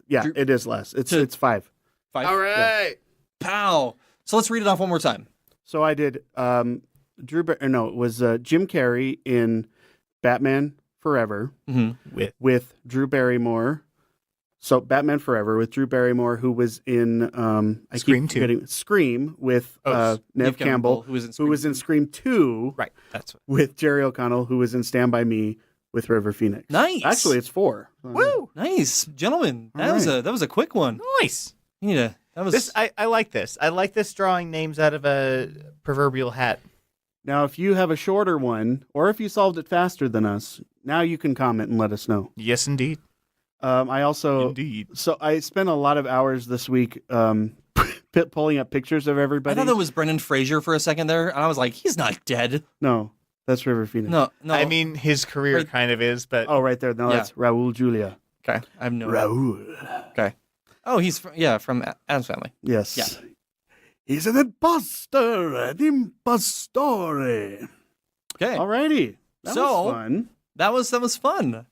Speaker 2: yeah,
Speaker 3: Drew-
Speaker 2: it is less. It's 5.
Speaker 3: 5.
Speaker 4: All right.
Speaker 3: Pow. So let's read it off one more time.
Speaker 2: So I did it was Jim Carrey in Batman Forever with Drew Barrymore. So Batman Forever with Drew Barrymore, who was in
Speaker 4: Scream 2.
Speaker 2: Scream with Nev
Speaker 3: Neve
Speaker 2: Campbell,
Speaker 3: who was in
Speaker 2: who was in Scream 2
Speaker 4: Right. That's what.
Speaker 2: with Jerry O'Connell, who was in Stand By Me with River Phoenix.
Speaker 3: Nice.
Speaker 2: Actually, it's 4.
Speaker 4: Woo.
Speaker 3: Nice, gentlemen. That
Speaker 2: All
Speaker 3: was
Speaker 2: right.
Speaker 3: a quick one.
Speaker 4: Nice.
Speaker 3: You need to. That was.
Speaker 4: This I like this. I like this drawing names out of a proverbial hat.
Speaker 2: Now, if you have a shorter one, or if you solved it faster than us, now you can comment and let us know.
Speaker 4: Yes, indeed.
Speaker 2: I also
Speaker 4: Indeed.
Speaker 2: So I spent a lot of hours this week pulling up pictures of
Speaker 3: I
Speaker 2: everybody.
Speaker 3: thought that was Brendan Fraser for a second there, and I was like, he's not dead.
Speaker 2: No, that's River Phoenix.
Speaker 3: No.
Speaker 4: I mean, his career
Speaker 3: Right.
Speaker 4: kind of is, but
Speaker 2: Oh, right there. No,
Speaker 3: Yeah.
Speaker 2: that's Raul Julia.
Speaker 3: Okay. I have no.
Speaker 2: Raul.
Speaker 3: Okay. Oh, he's from Adam's Family.
Speaker 2: Yes.
Speaker 3: Yeah.
Speaker 2: He's an imposter, an impostore.
Speaker 3: Okay.
Speaker 2: Alrighty. That
Speaker 3: So-
Speaker 2: was fun.
Speaker 3: That was fun.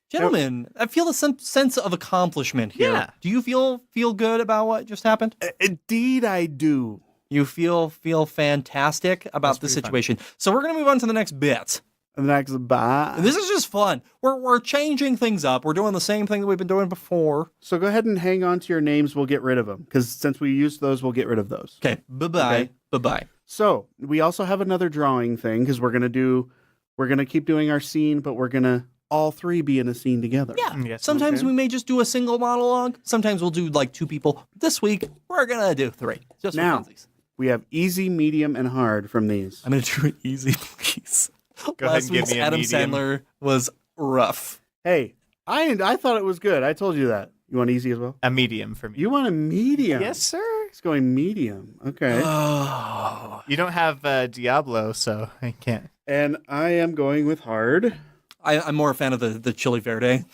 Speaker 3: Gentlemen, I feel a sense of accomplishment here.
Speaker 4: Yeah.
Speaker 3: Do you feel good about what just happened?
Speaker 2: Indeed, I do.
Speaker 3: You feel fantastic about the
Speaker 4: pretty fun.
Speaker 3: situation. So we're going to move on to the next bit.
Speaker 2: And the next bye.
Speaker 3: This is just fun. We're changing things up. We're doing the same thing that we've been doing before.
Speaker 2: So go ahead and hang on to your names. We'll get rid of them because since we used those, we'll get rid of those.
Speaker 3: Okay. Bye-bye.
Speaker 2: Okay.
Speaker 3: Bye-bye.
Speaker 2: So we also have another drawing thing because we're gonna keep doing our scene, but we're gonna all three be in a scene together.
Speaker 3: Yeah.
Speaker 4: Yes,
Speaker 3: Sometimes
Speaker 2: okay.
Speaker 3: we may just do a single monologue. Sometimes we'll do like 2 people. This week, we're going to do 3. Just for
Speaker 2: Now.
Speaker 3: funsies.
Speaker 2: We have easy, medium, and hard from these.
Speaker 3: I'm going to do it easy, please.
Speaker 4: Go ahead
Speaker 3: Last
Speaker 4: and give
Speaker 3: week's
Speaker 4: me a
Speaker 3: Adam
Speaker 4: medium.
Speaker 3: Sandler was rough.
Speaker 2: Hey, I thought it was good. I told you that. You want easy as well?
Speaker 4: A medium for me.
Speaker 2: You want a medium?
Speaker 4: Yes, sir.
Speaker 2: It's going medium. Okay.
Speaker 3: Oh.
Speaker 4: You don't have Diablo, so I can't.
Speaker 2: And I am going with hard.
Speaker 3: I'm more a fan of the Chili Verde.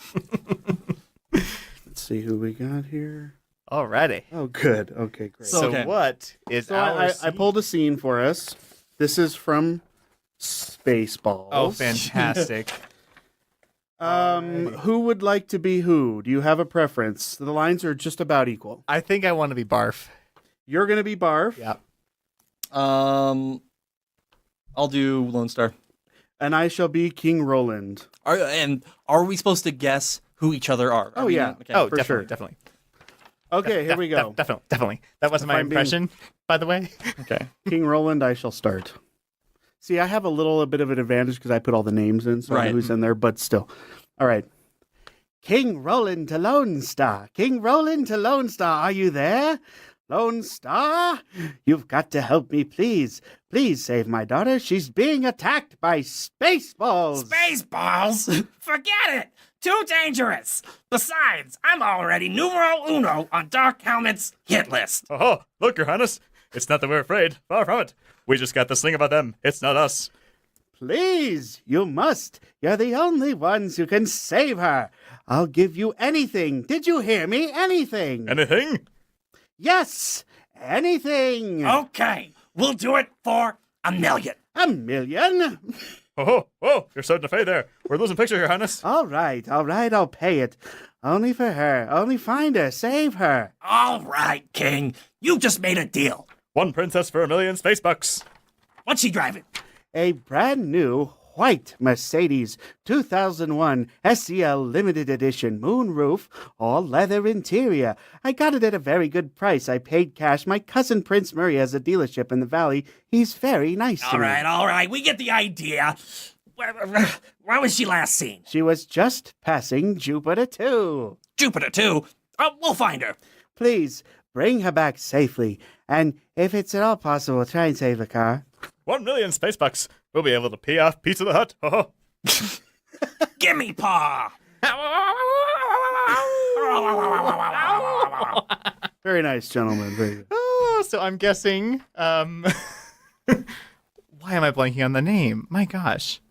Speaker 2: Let's see who we got here.
Speaker 4: Alrighty.
Speaker 2: Oh, good. Okay, great.
Speaker 3: So-
Speaker 4: So
Speaker 3: okay.
Speaker 4: what is
Speaker 2: So
Speaker 4: our
Speaker 2: I
Speaker 4: scene?
Speaker 2: pulled a scene for us. This is from Spaceballs.
Speaker 4: Oh, fantastic.
Speaker 2: Who would like to be who? Do you have a preference? The lines are just about equal.
Speaker 4: I think I want to be Barf.
Speaker 2: You're going to be Barf,
Speaker 4: Yeah.
Speaker 3: I'll do Lone Star.
Speaker 2: and I shall be King Roland.
Speaker 3: Are we supposed to guess who each other are?
Speaker 2: Oh, yeah.
Speaker 3: Okay.
Speaker 4: Oh,
Speaker 2: for
Speaker 4: definitely,
Speaker 2: sure.
Speaker 4: definitely.
Speaker 2: Okay, here we go.
Speaker 4: Definitely. That wasn't my
Speaker 2: I'm being-
Speaker 4: impression, by the way.
Speaker 3: Okay.
Speaker 2: King Roland, I shall start. See, I have a little bit of an advantage because I put all the names in, so I know
Speaker 3: Right.
Speaker 2: who's in there, but still. All right. King Roland to Lone Star. King Roland to Lone Star, are you there? Lone Star? You've got to help me, please. Please save my daughter. She's being attacked by Spaceballs.
Speaker 5: Spaceballs? Forget it! Too dangerous! Besides, I'm already numero uno on Dark Helmet's hit list.
Speaker 6: Oh, look, Your Highness. It's not that we're afraid. Far from it. We just got this thing about them. It's not us.
Speaker 2: Please, you must. You're the only ones who can save her. I'll give you anything. Did you hear me? Anything.
Speaker 6: Anything?
Speaker 2: Yes, anything.
Speaker 5: Okay, we'll do it for $1 million.
Speaker 2: $1 million?
Speaker 6: Oh, you're starting to fade there. We're losing picture, Your Highness.
Speaker 2: All right, I'll pay it. Only for her. Only find her. Save her.
Speaker 5: All right, King. You just made a deal.
Speaker 6: 1 princess for $1 million space bucks.
Speaker 5: What's she driving?
Speaker 2: A brand new white Mercedes 2001 SEL limited edition moonroof, all leather interior. I got it at a very good price. I paid cash. My cousin Prince Murray has a dealership in the valley. He's very nice to
Speaker 5: All
Speaker 2: me.
Speaker 5: right, we get the idea. Where was she last seen?
Speaker 2: She was just passing Jupiter 2.
Speaker 5: Jupiter, too. We'll find her.
Speaker 2: Please bring her back safely. And if it's at all possible, try and save the car.
Speaker 6: 1 million space bucks. We'll be able to pee off Pizza the Hut. Oh,
Speaker 5: Gimme paw.
Speaker 2: Very nice, gentlemen. Very good.
Speaker 4: Oh, so I'm guessing. Why am I blanking on the name? My gosh.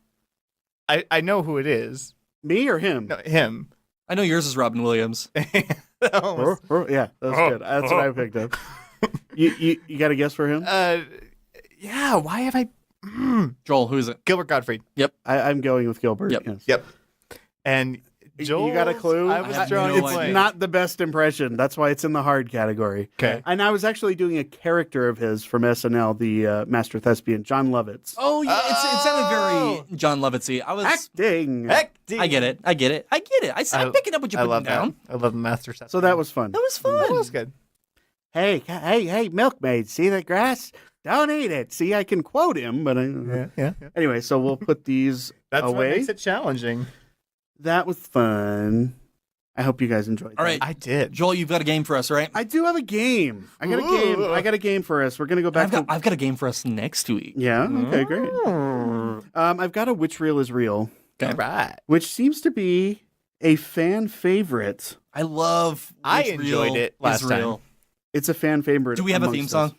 Speaker 4: I know who it is.
Speaker 2: Me or him?
Speaker 4: No, him.
Speaker 3: I know yours is Robin Williams.
Speaker 4: Almost.
Speaker 2: Yeah, that's good. That's what I picked up. You got a guess for him?
Speaker 4: Yeah, why have I.
Speaker 3: Joel, who is it?
Speaker 4: Gilbert Gottfried.
Speaker 2: I'm going with Gilbert.
Speaker 3: Yep.
Speaker 2: Yes.
Speaker 4: Yep. And Joel.
Speaker 2: You got a clue?
Speaker 4: I was
Speaker 3: have
Speaker 4: drawing
Speaker 3: no
Speaker 4: a
Speaker 3: idea.
Speaker 4: blank.
Speaker 2: It's not the best impression. That's why it's in the hard category.
Speaker 4: Okay.
Speaker 2: And I was actually doing a character of his from SNL, the Master Thespian, John Lovitz.
Speaker 3: Oh, yeah. It sounded very John Lovitz-y.
Speaker 2: Acting.
Speaker 3: I get it. I'm picking up what you're
Speaker 4: I
Speaker 3: putting
Speaker 4: love
Speaker 3: down.
Speaker 4: that. I love the Master Set.
Speaker 2: So that was fun.
Speaker 3: That was fun.
Speaker 4: That was good.
Speaker 2: Hey, milkmaid, see the grass? Don't eat it. See, I can quote him, but
Speaker 4: Yeah.
Speaker 2: anyway, so we'll put these
Speaker 4: That's what
Speaker 2: away.
Speaker 4: makes it challenging.
Speaker 2: That was fun. I hope you guys enjoyed
Speaker 3: All
Speaker 2: that.
Speaker 3: right.
Speaker 4: I did.
Speaker 3: Joel, you've got a game for us, right?
Speaker 2: I do have a game. I got a game for us. We're gonna go back
Speaker 3: I've got a game for us next week.
Speaker 2: Yeah. Okay. Great. I've got a Which Reel is Real,
Speaker 4: All right.
Speaker 2: which seems to be a fan favorite.
Speaker 3: I love.
Speaker 4: I
Speaker 3: Which
Speaker 4: enjoyed
Speaker 3: Reel
Speaker 4: it last
Speaker 3: is Real.
Speaker 4: time.
Speaker 2: It's a fan favorite.
Speaker 3: Do we have a theme
Speaker 2: amongst
Speaker 3: song?
Speaker 2: us.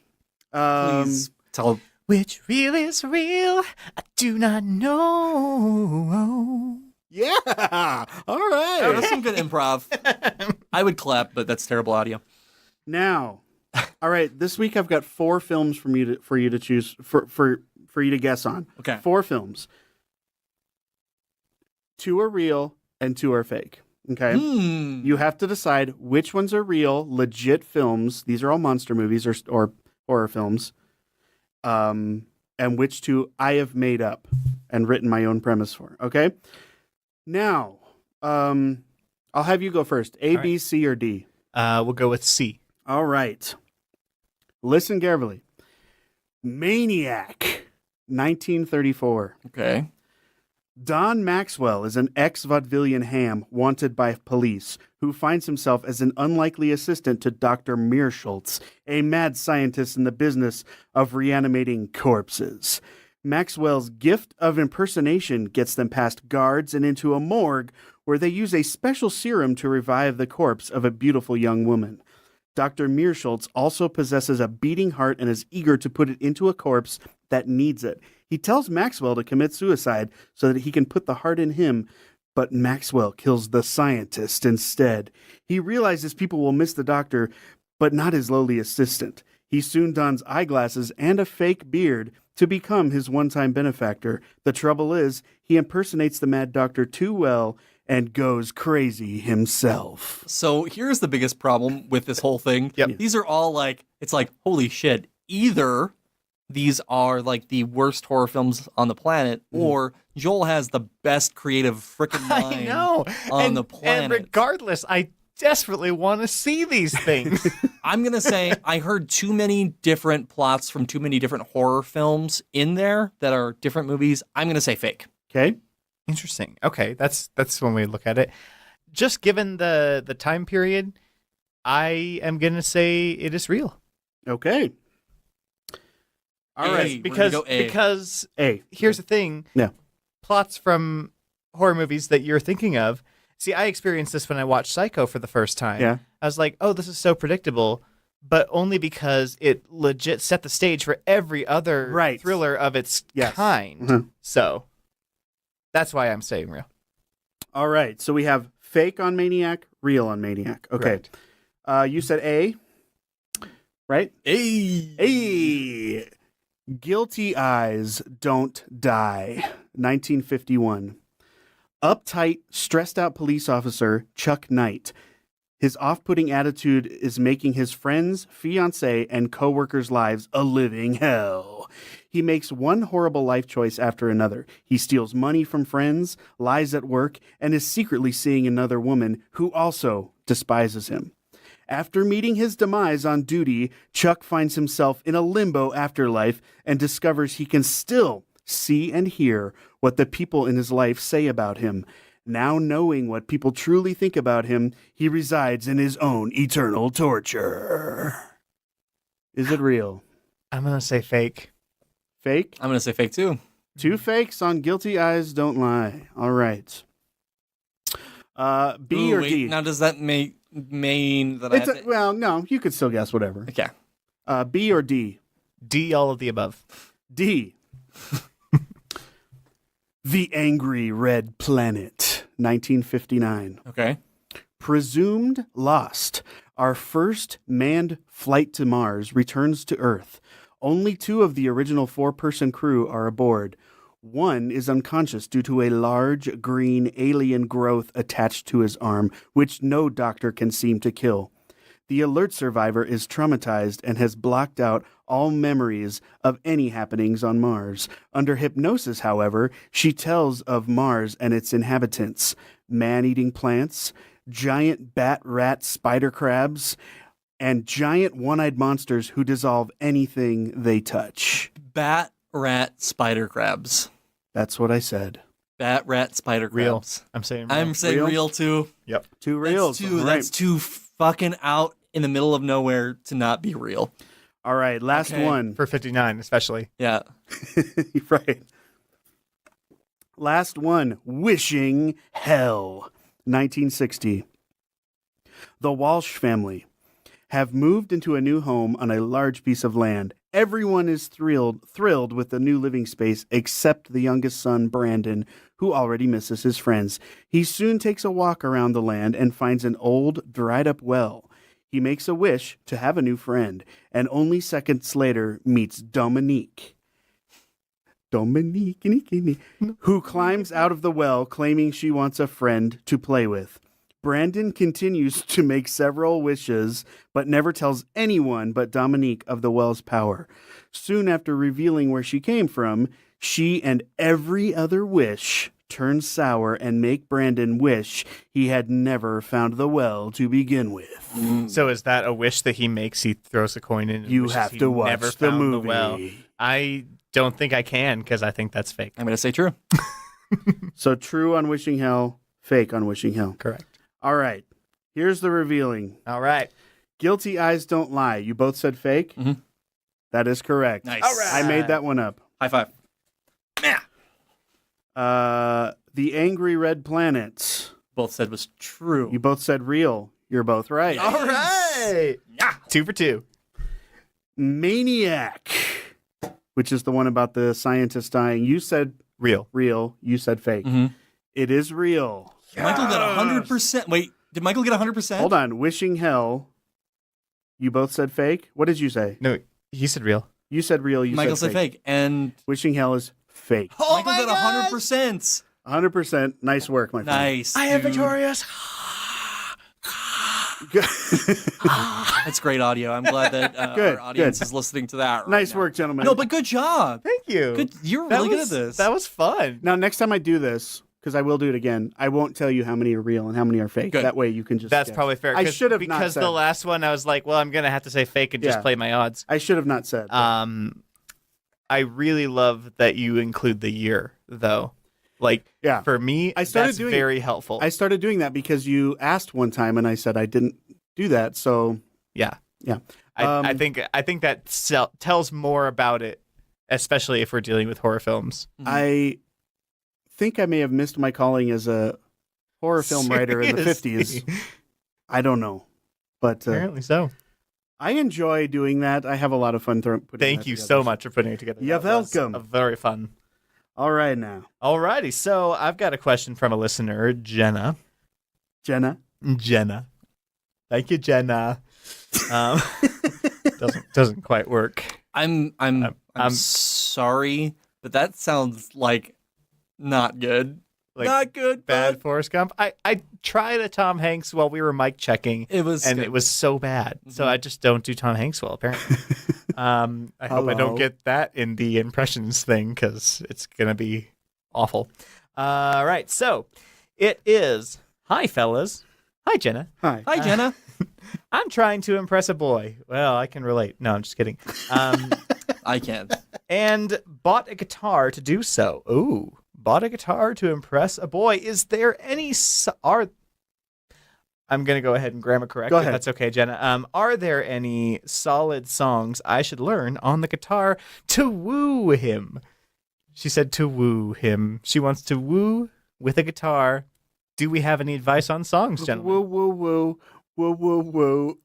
Speaker 3: Please tell.
Speaker 4: Which real is real? I do not know.
Speaker 2: Yeah. All right.
Speaker 3: Oh, that's some good improv. I would clap, but that's terrible audio.
Speaker 2: Now, all right. This week I've got 4 films for you to choose for you to guess on.
Speaker 3: Okay.
Speaker 2: 4 films. 2 are real and 2 are fake. Okay. You have to decide which ones are real, legit films. These are all monster movies or horror films. and which two I have made up and written my own premise for. Okay? Now, I'll have you go first. A, B, C, or D?
Speaker 4: We'll go with C.
Speaker 2: All right. Listen carefully. Maniac, 1934.
Speaker 3: Okay.
Speaker 2: Don Maxwell is an ex-vaudevillian ham wanted by police who finds himself as an unlikely assistant to Dr. Meerschultz, a mad scientist in the business of reanimating corpses. Maxwell's gift of impersonation gets them past guards and into a morgue where they use a special serum to revive the corpse of a beautiful young woman. Dr. Meerschultz also possesses a beating heart and is eager to put it into a corpse that needs it. He tells Maxwell to commit suicide so that he can put the heart in him, but Maxwell kills the scientist instead. He realizes people will miss the doctor, but not his lowly assistant. He soon dons eyeglasses and a fake beard to become his one-time benefactor. The trouble is, he impersonates the mad doctor too well and goes crazy himself.
Speaker 3: So here's the biggest problem with this whole thing.
Speaker 4: Yep.
Speaker 3: These are all like, it's like, holy shit. Either these are like the worst horror films on the planet, or Joel has the best creative freaking mind
Speaker 4: I know.
Speaker 3: on the planet.
Speaker 4: And regardless, I desperately want to see these things.
Speaker 3: I'm going to say I heard too many different plots from too many different horror films in there that are different movies. I'm going to say fake.
Speaker 2: Okay?
Speaker 4: Interesting. Okay, that's one way to look at it. Just given the time period, I am going to say it is real.
Speaker 2: Okay. All
Speaker 3: A.
Speaker 2: right.
Speaker 3: We're gonna go A.
Speaker 4: Because
Speaker 2: A.
Speaker 4: here's the thing.
Speaker 2: Yeah.
Speaker 4: Plots from horror movies that you're thinking of. See, I experienced this when I watched Psycho for the first time.
Speaker 2: Yeah.
Speaker 4: I was like, oh, this is so predictable, but only because it legit set the stage for every other
Speaker 2: Right.
Speaker 4: thriller of its
Speaker 2: Yes.
Speaker 4: kind.
Speaker 2: Mhm.
Speaker 4: So that's why I'm saying real.
Speaker 2: All right. So we have fake on Maniac, real on Maniac. Okay. You said A, right?
Speaker 3: Hey.
Speaker 2: A. Guilty Eyes Don't Die, 1951. Uptight, stressed out police officer Chuck Knight. His off-putting attitude is making his friends, fiancé, and co-workers' lives a living hell. He makes one horrible life choice after another. He steals money from friends, lies at work, and is secretly seeing another woman who also despises him. After meeting his demise on duty, Chuck finds himself in a limbo afterlife and discovers he can still see and hear what the people in his life say about him. Now knowing what people truly think about him, he resides in his own eternal torture. Is it real?
Speaker 4: I'm going to say fake.
Speaker 2: Fake?
Speaker 3: I'm going to say fake too.
Speaker 2: Two fakes on Guilty Eyes Don't Lie. All right. B
Speaker 3: Ooh,
Speaker 2: or
Speaker 3: wait,
Speaker 2: D?
Speaker 3: Now, does that mean that I
Speaker 2: It's
Speaker 3: have
Speaker 2: a,
Speaker 3: to...
Speaker 2: well, no, you could still guess whatever.
Speaker 3: Okay.
Speaker 2: B or D?
Speaker 4: D, all of the above.
Speaker 2: D. The Angry Red Planet, 1959.
Speaker 3: Okay.
Speaker 2: Presumed lost, our first manned flight to Mars returns to Earth. Only 2 of the original 4-person crew are aboard. One is unconscious due to a large green alien growth attached to his arm, which no doctor can seem to kill. The alert survivor is traumatized and has blocked out all memories of any happenings on Mars. Under hypnosis, however, she tells of Mars and its inhabitants: man-eating plants, giant bat-rat spider crabs, and giant one-eyed monsters who dissolve anything they touch.
Speaker 3: Bat, rat, spider crabs.
Speaker 2: That's what I said.
Speaker 3: Bat, rat, spider
Speaker 4: Real.
Speaker 3: crabs.
Speaker 4: I'm saying real.
Speaker 3: I'm saying
Speaker 2: Real?
Speaker 3: real too.
Speaker 4: Yep.
Speaker 2: 2 reals.
Speaker 3: That's too fucking out in the middle of nowhere to not be real.
Speaker 2: All right, last
Speaker 3: Okay.
Speaker 2: one.
Speaker 4: For 59, especially.
Speaker 3: Yeah.
Speaker 2: Right. Last one. Wishing Hell, 1960. The Walsh family have moved into a new home on a large piece of land. Everyone is thrilled with the new living space except the youngest son, Brandon, who already misses his friends. He soon takes a walk around the land and finds an old, dried-up well. He makes a wish to have a new friend, and only seconds later meets Dominique, who climbs out of the well claiming she wants a friend to play with. Brandon continues to make several wishes, but never tells anyone but Dominique of the well's power. Soon after revealing where she came from, she and every other wish turn sour and make Brandon wish he had never found the well to begin with.
Speaker 4: So is that a wish that he makes? He throws a coin in. And
Speaker 2: You
Speaker 4: wishes
Speaker 2: have
Speaker 4: he
Speaker 2: to watch
Speaker 4: never
Speaker 2: the
Speaker 4: found
Speaker 2: movie.
Speaker 4: well. I don't think I can because I think that's fake.
Speaker 3: I'm going to say true.
Speaker 2: So true on Wishing Hell, fake on Wishing Hell.
Speaker 4: Correct.
Speaker 2: All right. Here's the revealing.
Speaker 4: All right.
Speaker 2: Guilty eyes don't lie. You both said fake?
Speaker 3: Mhm.
Speaker 2: That is correct.
Speaker 3: Nice.
Speaker 4: All right.
Speaker 2: I made that one up.
Speaker 3: High five.
Speaker 2: The Angry Red Planet.
Speaker 3: Both said was true.
Speaker 2: You both said real. You're both right.
Speaker 4: All right. 2 for 2.
Speaker 2: Maniac, which is the one about the scientist dying. You said
Speaker 4: Real.
Speaker 2: real. You said fake.
Speaker 3: Mhm.
Speaker 2: It is real.
Speaker 3: Michael got 100%. Wait, did Michael get 100%?
Speaker 2: Hold on. Wishing Hell. You both said fake. What did you say?
Speaker 4: No, he said real.
Speaker 2: You said real. You
Speaker 3: Michael
Speaker 2: said
Speaker 3: said fake. And
Speaker 2: Wishing Hell is fake.
Speaker 3: Michael got 100%.
Speaker 2: 100%. Nice work, my friend.
Speaker 3: Nice.
Speaker 4: I am
Speaker 3: dude.
Speaker 4: victorious.
Speaker 3: That's great audio. I'm glad that
Speaker 2: Good,
Speaker 3: our audience
Speaker 2: good.
Speaker 3: is listening to that. Right
Speaker 2: Nice
Speaker 3: now.
Speaker 2: work, gentlemen.
Speaker 3: No, but good job.
Speaker 4: Thank you.
Speaker 3: Good. You're
Speaker 4: That
Speaker 3: really good
Speaker 4: was-
Speaker 3: at this.
Speaker 4: That was fun.
Speaker 2: Now, next time I do this, because I will do it again, I won't tell you how many are real and how many are fake.
Speaker 3: Good.
Speaker 2: That way you can just
Speaker 4: That's
Speaker 2: guess.
Speaker 4: probably fair.
Speaker 2: I
Speaker 4: 'cause-
Speaker 2: should have not
Speaker 4: because
Speaker 2: said.
Speaker 4: the last one I was like, well, I'm gonna have to say fake and just
Speaker 2: Yeah.
Speaker 4: play my odds.
Speaker 2: I should have not said.
Speaker 4: I really love that you include the year though. Like
Speaker 2: Yeah.
Speaker 4: for me,
Speaker 2: I started
Speaker 4: that's
Speaker 2: doing-
Speaker 4: very helpful.
Speaker 2: I started doing that because you asked one time and I said I didn't do that. So,
Speaker 4: yeah.
Speaker 2: yeah.
Speaker 4: I think that tells more about it, especially if we're dealing with horror films.
Speaker 2: I think I may have missed my calling as a horror film writer in the 50s. I don't know. But
Speaker 4: Apparently so.
Speaker 2: I enjoy doing that. I have a lot of fun putting
Speaker 4: Thank
Speaker 2: that
Speaker 4: you
Speaker 2: together.
Speaker 4: so much for putting it together.
Speaker 2: You're
Speaker 4: That was
Speaker 2: welcome.
Speaker 4: Very fun.
Speaker 2: All right now.
Speaker 4: Alrighty, so I've got a question from a listener, Jenna.
Speaker 2: Jenna.
Speaker 4: Thank you, Jenna. Doesn't quite work.
Speaker 3: I'm sorry, but that sounds like not good.
Speaker 4: Like
Speaker 3: not good.
Speaker 4: Bad
Speaker 3: bud.
Speaker 4: Forrest Gump. I tried a Tom Hanks while we were mic checking,
Speaker 3: It was.
Speaker 4: and
Speaker 3: good.
Speaker 4: it was so bad. So I just don't do Tom Hanks well, apparently. I hope I don't
Speaker 2: Hello.
Speaker 4: get that in the impressions thing because it's gonna be awful. All right, so it is. Hi, fellas. Hi, Jenna.
Speaker 2: Hi.
Speaker 3: Hi, Jenna.
Speaker 4: I'm trying to impress a boy. Well, I can relate. No, I'm just kidding.
Speaker 3: I can't.
Speaker 4: And bought a guitar to do so. Ooh, bought a guitar to impress a boy. Is there any I'm gonna go ahead and grammar correct.
Speaker 2: Go
Speaker 4: if
Speaker 2: ahead.
Speaker 4: That's okay, Jenna. Are there any solid songs I should learn on the guitar to woo him? She said to woo him. She wants to woo with a guitar. Do we have any advice on songs, gentlemen?
Speaker 2: Woo, woo, woo. Woo, woo, woo.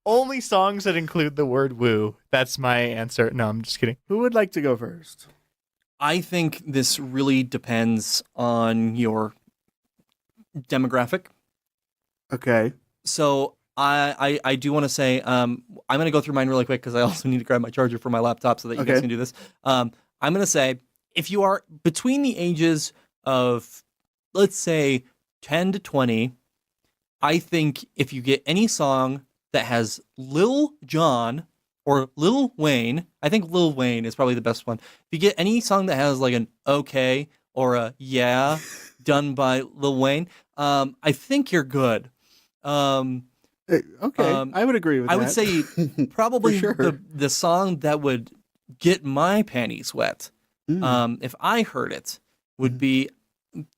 Speaker 4: Only songs that include the word woo. That's my answer. No, I'm just kidding.
Speaker 2: Who would like to go first?
Speaker 3: I think this really depends on your demographic.
Speaker 2: Okay.
Speaker 3: So I do want to say I'm going to go through mine really quick because I also need to grab my charger for my laptop so that you guys
Speaker 2: Okay.
Speaker 3: can do this. I'm going to say if you are between the ages of, let's say, 10 to 20, I think if you get any song that has Lil Jon or Lil Wayne, I think Lil Wayne is probably the best one. If you get any song that has like an okay or a yeah done by Lil Wayne, I think you're good.
Speaker 2: Okay.
Speaker 3: Um,
Speaker 2: I would agree with
Speaker 3: I
Speaker 2: that.
Speaker 3: would say probably
Speaker 2: For sure.
Speaker 3: the song that would get my panties wet,
Speaker 2: Mm.
Speaker 3: if I heard it, would be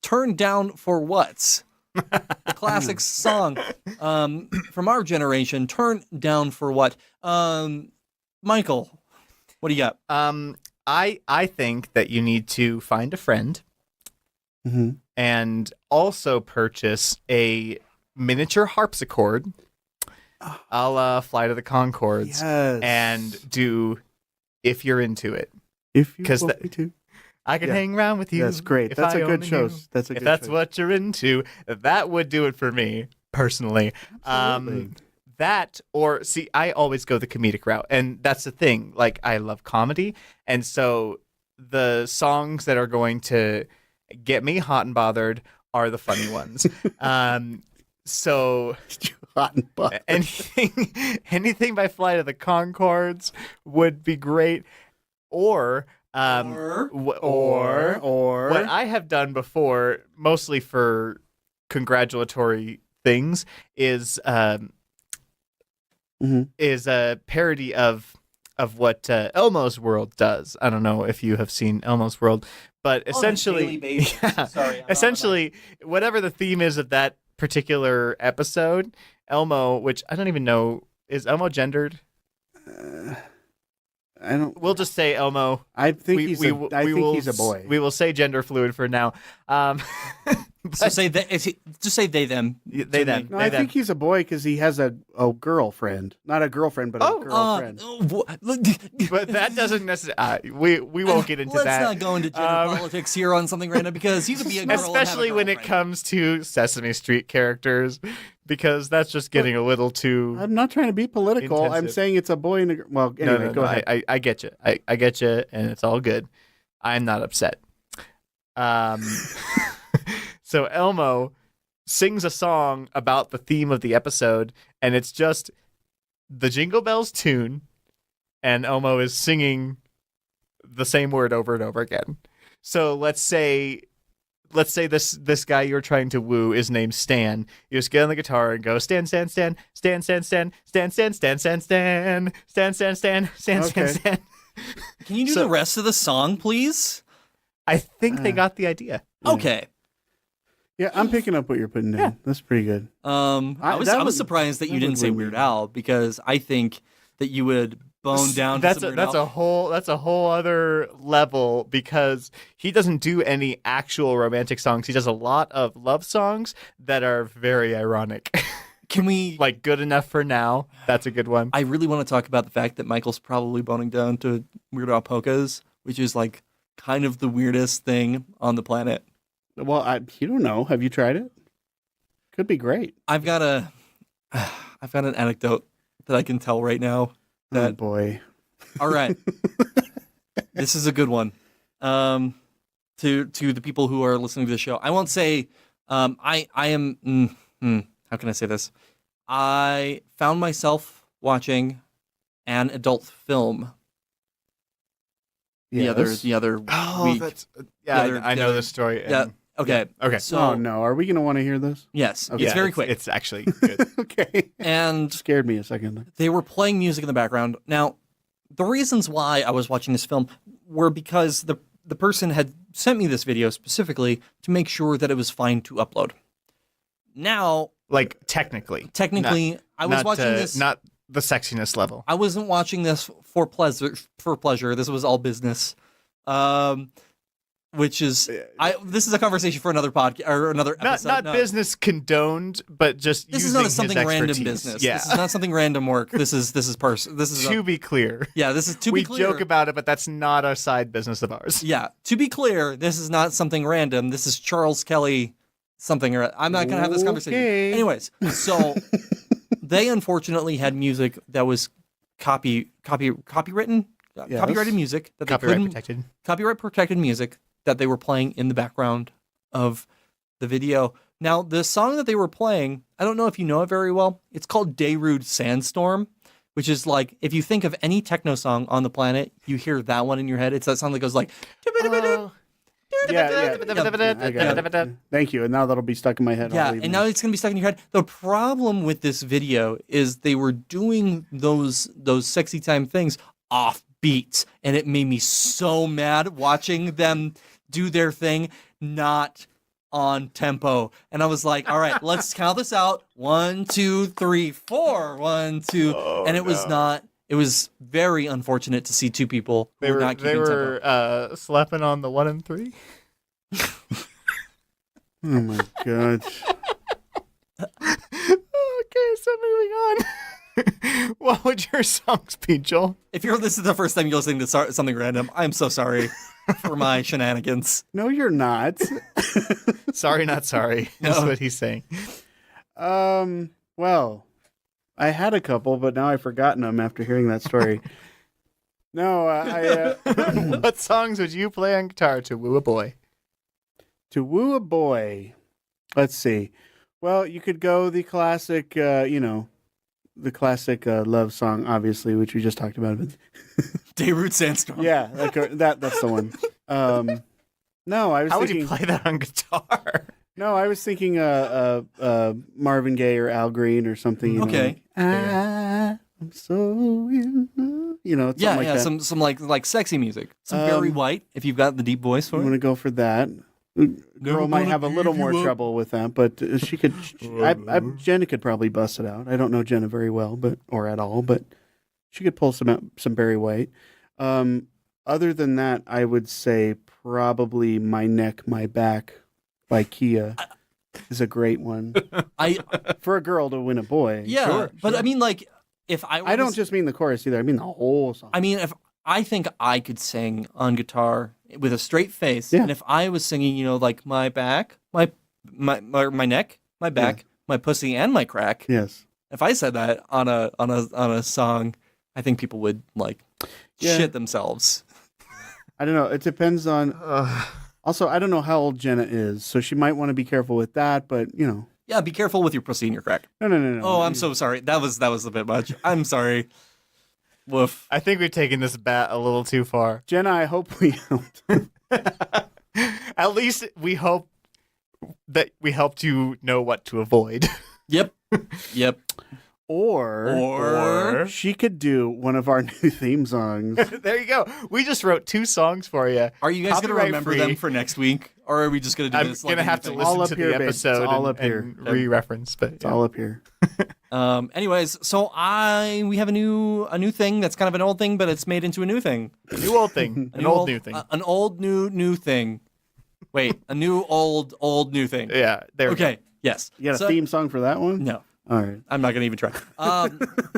Speaker 3: "Turn Down for What." The classic song from our generation. Turn down for what? Michael, what do you got?
Speaker 4: I think that you need to find a friend
Speaker 2: Mhm.
Speaker 4: and also purchase a miniature harpsichord, a la Flight of the Conchords,
Speaker 2: Yes.
Speaker 4: and do if you're into it.
Speaker 2: if you
Speaker 4: 'cause
Speaker 2: want
Speaker 4: the-
Speaker 2: me to.
Speaker 4: I can
Speaker 2: Yeah.
Speaker 4: hang around with you.
Speaker 2: That's great.
Speaker 4: if
Speaker 2: That's
Speaker 4: I
Speaker 2: a good
Speaker 4: only
Speaker 2: choice.
Speaker 4: knew.
Speaker 2: That's a
Speaker 4: If
Speaker 2: good
Speaker 4: that's
Speaker 2: choice.
Speaker 4: what you're into, that would do it for me personally.
Speaker 2: Absolutely.
Speaker 4: That or see, I always go the comedic route, and that's the thing. Like I love comedy, and so the songs that are going to get me hot and bothered are the funny ones. So
Speaker 2: Hot and butt.
Speaker 4: anything by Flight of the Conchords would be great. Or
Speaker 2: Or
Speaker 4: what I have done before, mostly for congratulatory things, is a parody of what Elmo's World does. I don't know if you have seen Elmo's World, but essentially, essentially, whatever the theme is of that particular episode, Elmo, which I don't even know, is Elmo gendered?
Speaker 2: I don't.
Speaker 4: We'll just say Elmo.
Speaker 2: I think he's a boy.
Speaker 4: We will say gender fluid for now.
Speaker 3: So say just say they them.
Speaker 4: They them.
Speaker 2: No, I think he's a boy because he has a girlfriend, not a girlfriend, but a girlfriend.
Speaker 4: But that doesn't necessarily. We won't get into
Speaker 3: Let's
Speaker 4: that.
Speaker 3: not go into gender politics here on something random because you could be a girl,
Speaker 4: especially
Speaker 3: and have a
Speaker 4: when it
Speaker 3: girlfriend.
Speaker 4: comes to Sesame Street characters, because that's just getting a little too.
Speaker 2: I'm not trying to be political. I'm
Speaker 4: Intensive.
Speaker 2: saying it's a boy and a girl. Well, anyway, go ahead.
Speaker 4: I get you. I get you, and it's all good. I'm not upset. So Elmo sings a song about the theme of the episode, and it's just the Jingle Bells tune, and Elmo is singing the same word over and over again. So let's say this guy you're trying to woo is named Stan. You just get on the guitar and go Stan, Stan, Stan, Stan, Stan, Stan, Stan, Stan, Stan, Stan, Stan, Stan, Stan, Stan, Stan, Stan, Stan, Stan.
Speaker 3: Can you do the rest of the song, please?
Speaker 4: I think they got the idea.
Speaker 3: Okay.
Speaker 2: Yeah, I'm picking up what you're putting down.
Speaker 4: Yeah.
Speaker 2: That's pretty good.
Speaker 3: I was surprised that you didn't say Weird Al because I think that you would bone down.
Speaker 4: That's
Speaker 3: to some Weird Al.
Speaker 4: that's a whole other level because he doesn't do any actual romantic songs. He does a lot of love songs that are very ironic.
Speaker 3: Can we
Speaker 4: like Good Enough for Now? That's a good one.
Speaker 3: I really want to talk about the fact that Michael's probably boning down to Weird Al polkas, which is like kind of the weirdest thing on the planet.
Speaker 2: Well, you don't know. Have you tried it? Could be great.
Speaker 3: I've got an anecdote that I can tell right now.
Speaker 2: Oh boy.
Speaker 3: All right. This is a good one. To the people who are listening to the show, I won't say I am how can I say this? I found myself watching an adult film the other week.
Speaker 4: I know this story.
Speaker 3: Yeah. Okay.
Speaker 4: Okay.
Speaker 3: So
Speaker 2: Oh no, are we going to want to hear this?
Speaker 3: yes,
Speaker 2: Okay.
Speaker 3: it's very quick.
Speaker 4: It's actually good.
Speaker 2: Okay.
Speaker 3: And
Speaker 2: Scared me a second.
Speaker 3: they were playing music in the background. Now, the reasons why I was watching this film were because the person had sent me this video specifically to make sure that it was fine to upload. Now,
Speaker 4: Like technically,
Speaker 3: I was watching this.
Speaker 4: not the sexiness level.
Speaker 3: I wasn't watching this for pleasure. This was all business. Which is this is a conversation for another podcast or another episode.
Speaker 4: Not business condoned, but just
Speaker 3: This is
Speaker 4: using
Speaker 3: not a something
Speaker 4: his
Speaker 3: random
Speaker 4: expertise.
Speaker 3: business.
Speaker 4: Yeah.
Speaker 3: This is not something random work. This is
Speaker 4: To be clear,
Speaker 3: this is to
Speaker 4: we
Speaker 3: be clear.
Speaker 4: joke about it, but that's not a side business of ours.
Speaker 3: Yeah, to be clear, this is not something random. This is Charles Kelly something. I'm not going to have this conversation.
Speaker 2: Okay.
Speaker 3: Anyways, so they unfortunately had music that was copywritten,
Speaker 2: Yes.
Speaker 3: copyrighted music that they
Speaker 4: Copyright
Speaker 3: couldn't
Speaker 4: protected.
Speaker 3: copyright protected music that they were playing in the background of the video. Now, the song that they were playing, I don't know if you know it very well. It's called Darude Sandstorm, which is like, if you think of any techno song on the planet, you hear that one in your head. It's that song that goes like,
Speaker 2: Yeah. I got it. Thank you. And now that'll be stuck in my head. all
Speaker 3: yeah,
Speaker 2: evening.
Speaker 3: and now it's going to be stuck in your head. The problem with this video is they were doing those sexy time things off beat, and it made me so mad watching them do their thing not on tempo. And I was like, all right, let's count this out. 1, 2, 3, 4. 1, 2. And it was not. It was very unfortunate to see two people who were not keeping tempo.
Speaker 4: Slapping on the 1 and 3.
Speaker 2: Oh my god.
Speaker 4: Okay, so moving on. What would your songs be, Joel?
Speaker 3: If this is the first time you're listening to something random, I'm so sorry for my shenanigans.
Speaker 2: No, you're not.
Speaker 4: Sorry, not sorry. That's what he's saying.
Speaker 2: Well, I had a couple, but now I've forgotten them after hearing that story. No,
Speaker 4: What songs would you play on guitar to woo a boy?
Speaker 2: to woo a boy. Let's see. Well, you could go the classic, the classic love song, obviously, which we just talked about.
Speaker 3: Darude Sandstorm.
Speaker 2: Yeah, that's the one. No, I was
Speaker 4: How would
Speaker 2: thinking.
Speaker 4: you play that on guitar?
Speaker 2: No, I was thinking Marvin Gaye or Al Green or something.
Speaker 3: Okay.
Speaker 2: I'm so in love. Something
Speaker 3: Yeah,
Speaker 2: like
Speaker 3: yeah,
Speaker 2: that.
Speaker 3: some like sexy music. Some Barry White, if you've got the deep voice for
Speaker 2: I'm
Speaker 3: it.
Speaker 2: going to go for that. Girl might have a little more trouble with that, but she could. Jenna could probably bust it out. I don't know Jenna very well, or at all, but she could pull some Barry White. Other than that, I would say probably "My Neck, My Back" by Kia is a great one for a girl to win a boy.
Speaker 3: Yeah,
Speaker 2: Sure,
Speaker 3: but
Speaker 2: sure.
Speaker 3: I mean, like, if I were
Speaker 2: I
Speaker 3: to
Speaker 2: don't just mean the chorus either. I mean the whole song.
Speaker 3: I mean, if I think I could sing on guitar with a straight face,
Speaker 2: Yeah.
Speaker 3: and if I was singing, like my back, my neck, my back, my pussy, and my crack,
Speaker 2: Yes.
Speaker 3: if I said that on a song, I think people would shit themselves.
Speaker 2: I don't know. It depends on. Also, I don't know how old Jenna is, so she might want to be careful with that. But
Speaker 3: Yeah, be careful with your pussy and your crack.
Speaker 2: no.
Speaker 3: Oh, I'm so sorry. That was a bit much. I'm sorry. Woof.
Speaker 4: I think we've taken this bat a little too far.
Speaker 2: Jenna, I hope we helped.
Speaker 4: At least we hope that we helped you know what to avoid.
Speaker 3: Yep.
Speaker 2: Or she could do one of our new theme songs.
Speaker 4: There you go. We just wrote 2 songs for you.
Speaker 3: Are you guys going to
Speaker 4: Copyright
Speaker 3: remember
Speaker 4: free.
Speaker 3: them for next week? Or are we just going to do
Speaker 4: I'm
Speaker 3: this?
Speaker 4: going to have to
Speaker 3: anything?
Speaker 4: listen
Speaker 2: All up
Speaker 4: to
Speaker 2: here,
Speaker 4: the
Speaker 2: babe. It's
Speaker 4: episode
Speaker 2: all
Speaker 4: and,
Speaker 2: up here.
Speaker 4: and re-reference. But
Speaker 2: It's all up here.
Speaker 3: Anyways, so we have a new thing that's kind of an old thing, but it's made into a new thing.
Speaker 4: a new old thing. An old new thing.
Speaker 3: An old new thing. Wait, a new old new thing.
Speaker 4: Yeah. There we go.
Speaker 3: Okay. Yes.
Speaker 2: You got a
Speaker 3: So-
Speaker 2: theme song for that one?
Speaker 3: No.
Speaker 2: All right.
Speaker 3: I'm not going to even try.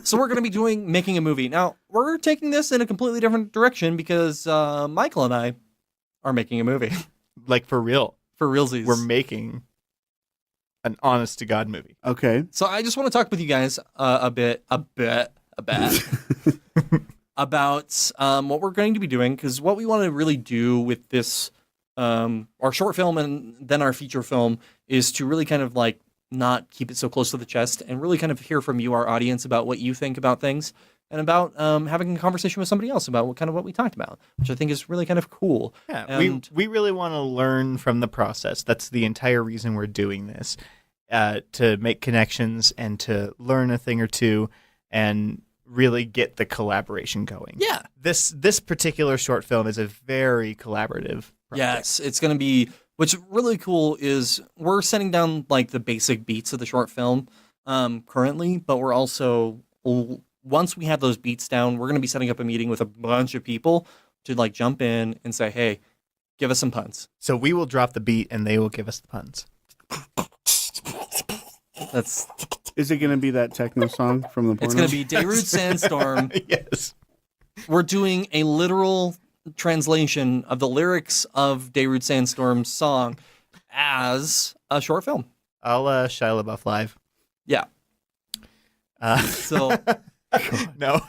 Speaker 3: So we're going to be making a movie. Now, we're taking this in a completely different direction because Michael and I are making a movie.
Speaker 4: Like for real.
Speaker 3: For realsies.
Speaker 4: We're making an honest to God movie.
Speaker 2: Okay.
Speaker 3: So I just want to talk with you guys a bit about what we're going to be doing, because what we want to really do with this, our short film and then our feature film, is to really kind of not keep it so close to the chest and really kind of hear from you, our audience, about what you think about things and about having a conversation with somebody else about what we talked about, which I think is really kind of cool.
Speaker 4: Yeah,
Speaker 3: And
Speaker 4: we really want to learn from the process. That's the entire reason we're doing this, to make connections and to learn a thing or two and really get the collaboration going.
Speaker 3: Yeah.
Speaker 4: This particular short film is a very collaborative project.
Speaker 3: Yes, it's going to be. What's really cool is we're setting down the basic beats of the short film currently, but we're also, once we have those beats down, we're going to be setting up a meeting with a bunch of people to jump in and say, hey, give us some puns.
Speaker 4: So we will drop the beat and they will give us the puns.
Speaker 3: That's
Speaker 2: Is it going to be that techno song from the porno?
Speaker 3: it's going to be Darude Sandstorm.
Speaker 4: Yes.
Speaker 3: We're doing a literal translation of the lyrics of Darude Sandstorm's song as a short film.
Speaker 4: I'll Shia LaBeouf live.
Speaker 3: Yeah. So
Speaker 4: No,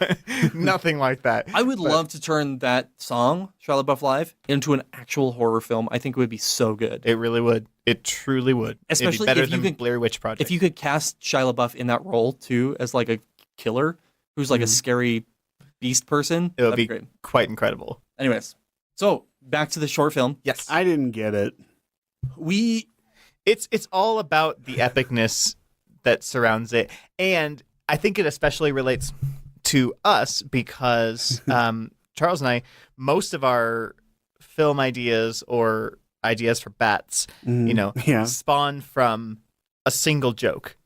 Speaker 4: nothing like that.
Speaker 3: I would love to turn that song, Shia LaBeouf Live, into an actual horror film. I think it would be so good.
Speaker 4: It really would. It truly would.
Speaker 3: Especially
Speaker 4: It'd be better
Speaker 3: if you
Speaker 4: than
Speaker 3: could-
Speaker 4: Blair Witch Project.
Speaker 3: If you could cast Shia LaBeouf in that role too, as a killer who's a scary beast person,
Speaker 4: it would
Speaker 3: that'd
Speaker 4: be
Speaker 3: great.
Speaker 4: quite incredible.
Speaker 3: Anyways, so back to the short film.
Speaker 4: Yes.
Speaker 2: I didn't get it.
Speaker 4: It's all about the epicness that surrounds it, and I think it especially relates to us because Charles and I, most of our film ideas or ideas for bats,
Speaker 2: Yeah.
Speaker 4: spawn from a single joke.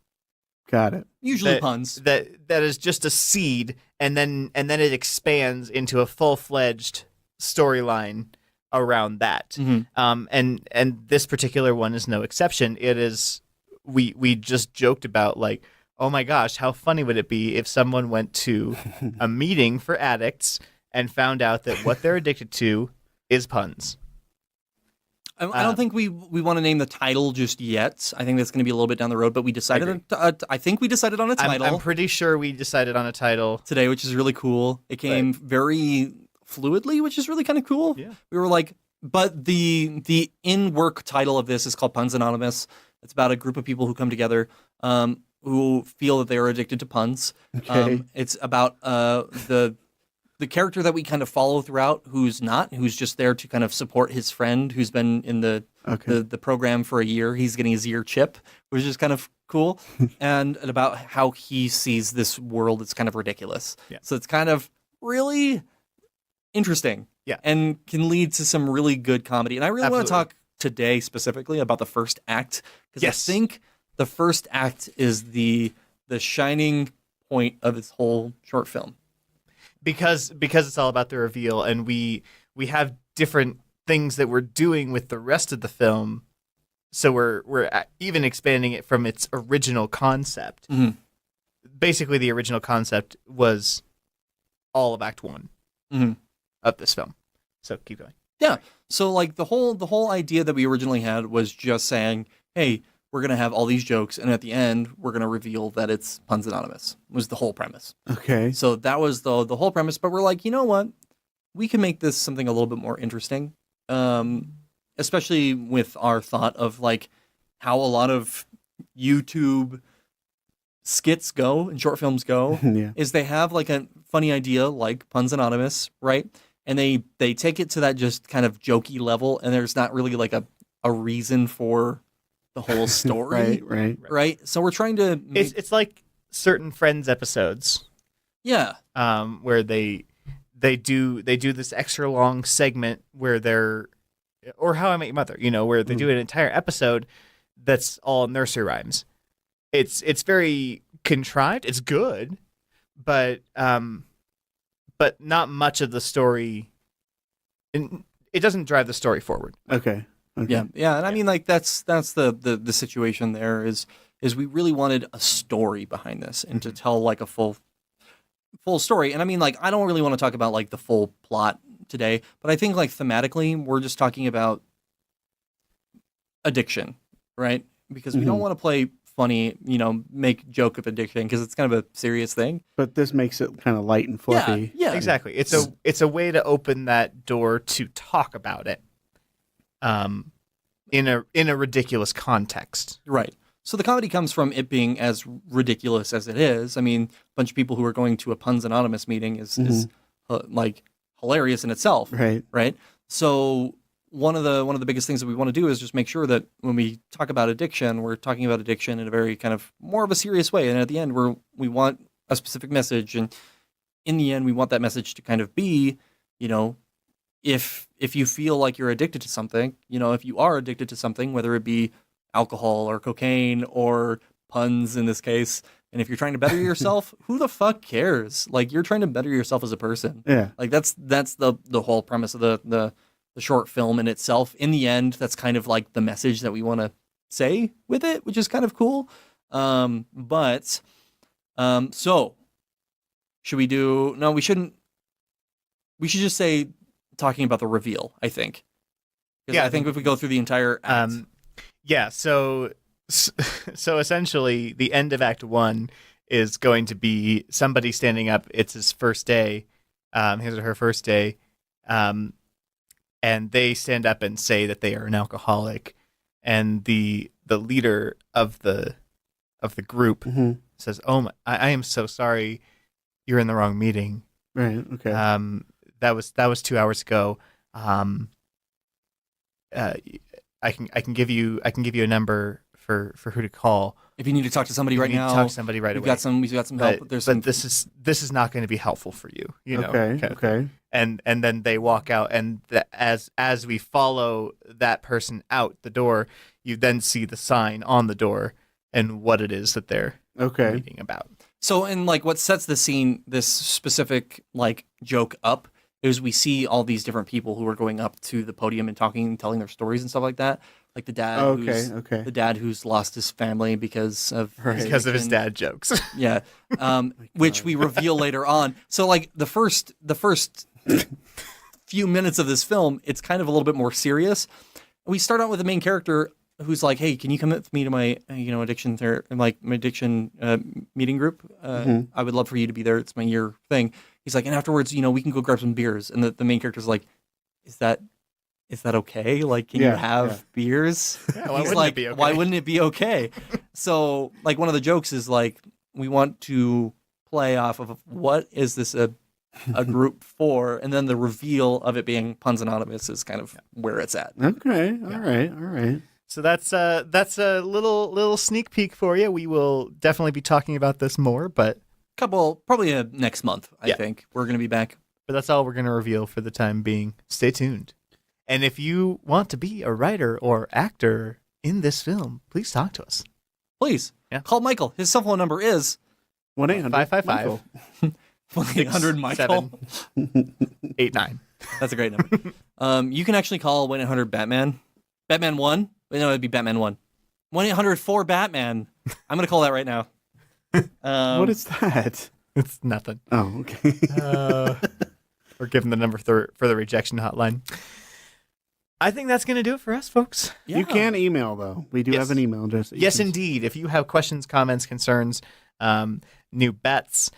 Speaker 2: Got it.
Speaker 3: Usually
Speaker 4: that,
Speaker 3: puns.
Speaker 4: that is just a seed, and then it expands into a full-fledged storyline around that.
Speaker 3: Mhm.
Speaker 4: And this particular one is no exception. It is we just joked about oh my gosh, how funny would it be if someone went to a meeting for addicts and found out that what they're addicted to is puns.
Speaker 3: I don't think we want to name the title just yet. I think that's going to be a little bit down the road, but we decided. I think we decided on a title
Speaker 4: I'm pretty sure we decided on a title.
Speaker 3: today, which is really cool. It came very fluidly, which is really kind of cool.
Speaker 4: Yeah.
Speaker 3: We were but the in-work title of this is called Puns Anonymous. It's about a group of people who come together who feel that they are addicted to puns.
Speaker 2: Okay.
Speaker 3: It's about the character that we kind of follow throughout, who's just there to kind of support his friend who's been in the program for a year. He's getting his ear chip, which is kind of cool, and about how he sees this world. It's kind of ridiculous.
Speaker 4: Yeah.
Speaker 3: So it's kind of really interesting.
Speaker 4: Yeah.
Speaker 3: And can lead to some really good comedy. And I really want to
Speaker 4: Absolutely.
Speaker 3: talk today specifically about the first act, because
Speaker 4: Yes.
Speaker 3: I think the first act is the shining point of this whole short film.
Speaker 4: because it's all about the reveal, and we have different things that we're doing with the rest of the film, so we're even expanding it from its original concept.
Speaker 3: Mhm.
Speaker 4: Basically, the original concept was all of Act 1
Speaker 3: Mhm.
Speaker 4: of this film. So keep going.
Speaker 3: Yeah. So like the whole idea that we originally had was just saying, hey, we're gonna have all these jokes, and at the end we're gonna reveal that it's Puns Anonymous. Was the whole premise.
Speaker 2: Okay.
Speaker 3: So that was the whole premise. But we're like, you know what? We can make this something a little bit more interesting, especially with our thought of like how a lot of YouTube skits go and short films go.
Speaker 2: Yeah.
Speaker 3: Is they have like a funny idea like Puns Anonymous, right? And they take it to that just kind of jokey level, and there's not really like a reason for the whole story,
Speaker 2: Right.
Speaker 3: So we're trying to make,
Speaker 4: It's like certain Friends episodes,
Speaker 3: yeah,
Speaker 4: where they do this extra long segment where they're, or How I Met Your Mother, where they do an entire episode that's all nursery rhymes. It's very contrived. It's good, but not much of the story. It doesn't drive the story forward.
Speaker 2: Okay.
Speaker 3: yeah, and I mean like that's the situation there is we really wanted a story behind this and to tell like a full story. And I mean like I don't really want to talk about like the full plot today, but I think like thematically we're just talking about addiction, right? Because we don't want to play funny, make joke of addiction because it's kind of a serious thing.
Speaker 2: But this makes it kind of light and fluffy.
Speaker 3: Yeah,
Speaker 4: Exactly. It's a way to open that door to talk about it, in a ridiculous context.
Speaker 3: Right. So the comedy comes from it being as ridiculous as it is. I mean, a bunch of people who are going to a Puns Anonymous meeting is like hilarious in itself.
Speaker 2: Right.
Speaker 3: Right. So one of the biggest things that we want to do is just make sure that when we talk about addiction, we're talking about addiction in a very kind of more of a serious way. And at the end, we want a specific message. And in the end, we want that message to kind of be, if you feel like you're addicted to something, if you are addicted to something, whether it be alcohol or cocaine or puns in this case, and if you're trying to better yourself, who the fuck cares? Like you're trying to better yourself as a person.
Speaker 2: Yeah.
Speaker 3: Like that's the whole premise of the short film in itself. In the end, that's kind of like the message that we want to say with it, which is kind of cool. So should we do? No, we shouldn't. We should just say talking about the reveal. I think.
Speaker 4: Yeah,
Speaker 3: I think if we go through the entire act,
Speaker 4: So essentially, the end of Act 1 is going to be somebody standing up. It's his first day, his or her first day, and they stand up and say that they are an alcoholic, and the leader of the group says, "Oh, I am so sorry, you're in the wrong meeting.
Speaker 2: Right. Okay.
Speaker 4: That was 2 hours ago. I can give you a number for who to call
Speaker 3: if you need to talk to somebody
Speaker 4: if you
Speaker 3: right
Speaker 4: need to
Speaker 3: now,
Speaker 4: talk to somebody right
Speaker 3: we've
Speaker 4: away.
Speaker 3: got some help.
Speaker 4: But this is not going to be helpful for you.
Speaker 2: Okay.
Speaker 4: And then they walk out, and as we follow that person out the door, you then see the sign on the door and what it is that they're reading about.
Speaker 3: So, and like what sets the scene, this specific like joke up, is we see all these different people who are going up to the podium and talking and telling their stories and stuff like that. Like the dad, the dad who's lost his family because of
Speaker 4: his dad jokes.
Speaker 3: Yeah, which we reveal later on. So like the first few minutes of this film, it's kind of a little bit more serious. We start out with the main character who's like, "Hey, can you come with me to my addiction my addiction meeting group? I would love for you to be there. It's my year thing." He's like, and afterwards, we can go grab some beers. And the main character's like, is that is that okay? Like, can you
Speaker 2: Yeah,
Speaker 3: have
Speaker 2: yeah.
Speaker 4: why
Speaker 3: beers? He's
Speaker 4: wouldn't it
Speaker 3: like,
Speaker 4: be okay?
Speaker 3: why wouldn't it be okay? So, like, one of the jokes is like, we want to play off of what is this a group for, and then the reveal of it being Puns Anonymous is kind of where it's at.
Speaker 2: Okay. All right.
Speaker 4: So that's a little sneak peek for you. We will definitely be talking about this more, but
Speaker 3: Probably next month. I
Speaker 4: Yeah.
Speaker 3: think we're gonna be back.
Speaker 4: that's all we're going to reveal for the time being. Stay tuned. And if you want to be a writer or actor in this film, please talk to us.
Speaker 3: Please call Michael. His cell phone number is
Speaker 4: 555
Speaker 3: 1-800 Michael.
Speaker 4: 89.
Speaker 3: That's a great number. You can actually call 1-800-BATMAN. Batman 1? No, it'd be Batman 1. 1-800-4-BATMAN. I'm going to call that right now.
Speaker 2: What is that?
Speaker 4: It's nothing.
Speaker 2: Oh, okay.
Speaker 4: Or give them the number for the rejection hotline. I think that's going to do it for us, folks.
Speaker 3: Yeah.
Speaker 2: You can email, though. We do
Speaker 4: Yes.
Speaker 2: have an email address. that you
Speaker 4: Yes,
Speaker 2: can-
Speaker 4: indeed. If you have questions, comments, concerns, new bets,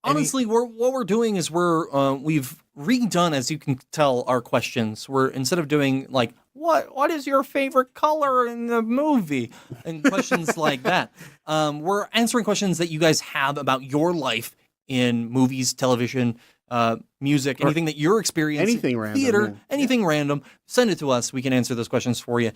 Speaker 3: Honestly, what we're doing is we've redone, as you can tell, our questions. We're instead of doing like what is your favorite color in the movie and questions like that, we're answering questions that you guys have about your life in movies, television, music, anything that you're experiencing,
Speaker 2: anything random,
Speaker 3: theater,
Speaker 2: yeah.
Speaker 3: anything random. Send it to us. We can answer those questions for you.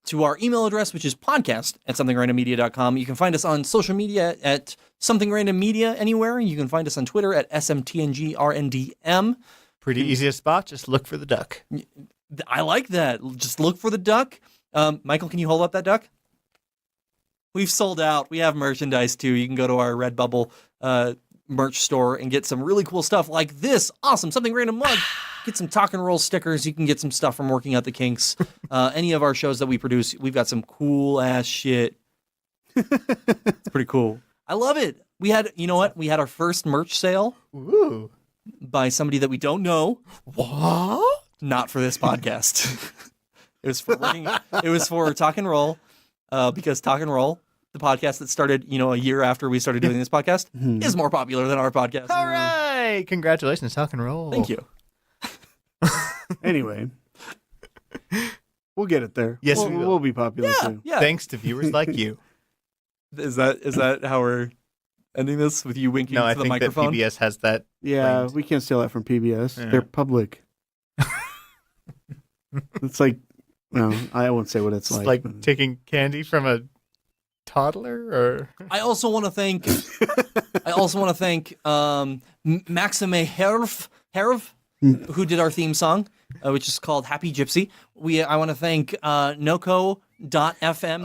Speaker 3: To our email address, which is podcast@somethingrandommedia.com. You can find us on social media at something.random.media anywhere. You can find us on Twitter at SMTNGRNDM.
Speaker 4: pretty easiest spot. Just look for the duck.
Speaker 3: I like that. Just look for the duck. Michael, can you hold up that duck? We've sold out. We have merchandise too. You can go to our Redbubble merch store and get some really cool stuff like this awesome Something Random mug. Get some Talk and Roll stickers. You can get some stuff from Working Out the Kinks. Any of our shows that we produce, we've got some cool ass shit. It's pretty cool. I love it. We had, you know what? We had our first merch sale
Speaker 4: Ooh.
Speaker 3: by somebody that we don't know.
Speaker 4: What?
Speaker 3: Not for this podcast. It was for Talk and Roll, because Talk and Roll, the podcast that started, a year after we started doing this podcast, is more popular than our podcast.
Speaker 4: All right. Congratulations, Talk and Roll.
Speaker 3: Thank you.
Speaker 2: Anyway, we'll get it there.
Speaker 4: Yes,
Speaker 2: we'll,
Speaker 4: we will.
Speaker 2: we'll be popular too.
Speaker 3: Yeah.
Speaker 4: Thanks to viewers like you.
Speaker 3: Is that how we're ending this with you winking
Speaker 4: No, I
Speaker 3: to the
Speaker 4: think that
Speaker 3: microphone?
Speaker 4: PBS has that.
Speaker 2: Yeah,
Speaker 4: Claimed.
Speaker 2: we can't steal that from PBS.
Speaker 4: Yeah.
Speaker 2: They're public. It's like, no, I won't say what it's
Speaker 4: It's
Speaker 2: like.
Speaker 4: like taking candy from a toddler, or
Speaker 3: I also want to thank Maxime Herve, who did our theme song, which is called Happy Gypsy. I want to thank Noco.fm,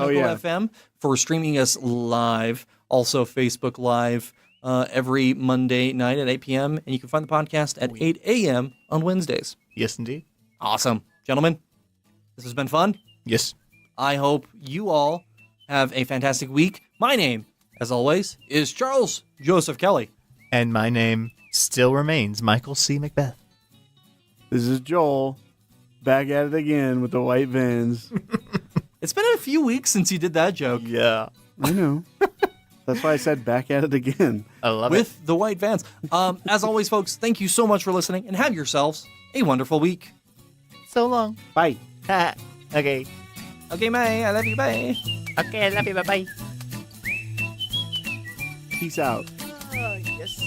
Speaker 2: Oh, yeah.
Speaker 3: FM, for streaming us live. Also Facebook Live every Monday night at 8 p.m. And you can find the podcast at 8 a.m. on Wednesdays.
Speaker 4: yes, indeed.
Speaker 3: Awesome. Gentlemen, this has been fun.
Speaker 4: Yes.
Speaker 3: I hope you all have a fantastic week. My name, as always, is Charles Joseph Kelly.
Speaker 4: And my name still remains Michael C. Macbeth.
Speaker 2: This is Joel, back at it again with the white Vans.
Speaker 3: It's been a few weeks since you did that joke.
Speaker 4: Yeah.
Speaker 2: I know. That's why I said back at it again.
Speaker 4: I love it.
Speaker 3: With the white vans. As always, folks, thank you so much for listening and have yourselves a wonderful week.
Speaker 4: So long.
Speaker 2: Bye.
Speaker 4: Ha. Okay.
Speaker 3: Okay, May, I love you, bye.
Speaker 4: Okay, I love you. Bye-bye.
Speaker 2: Peace out.
Speaker 4: Yes.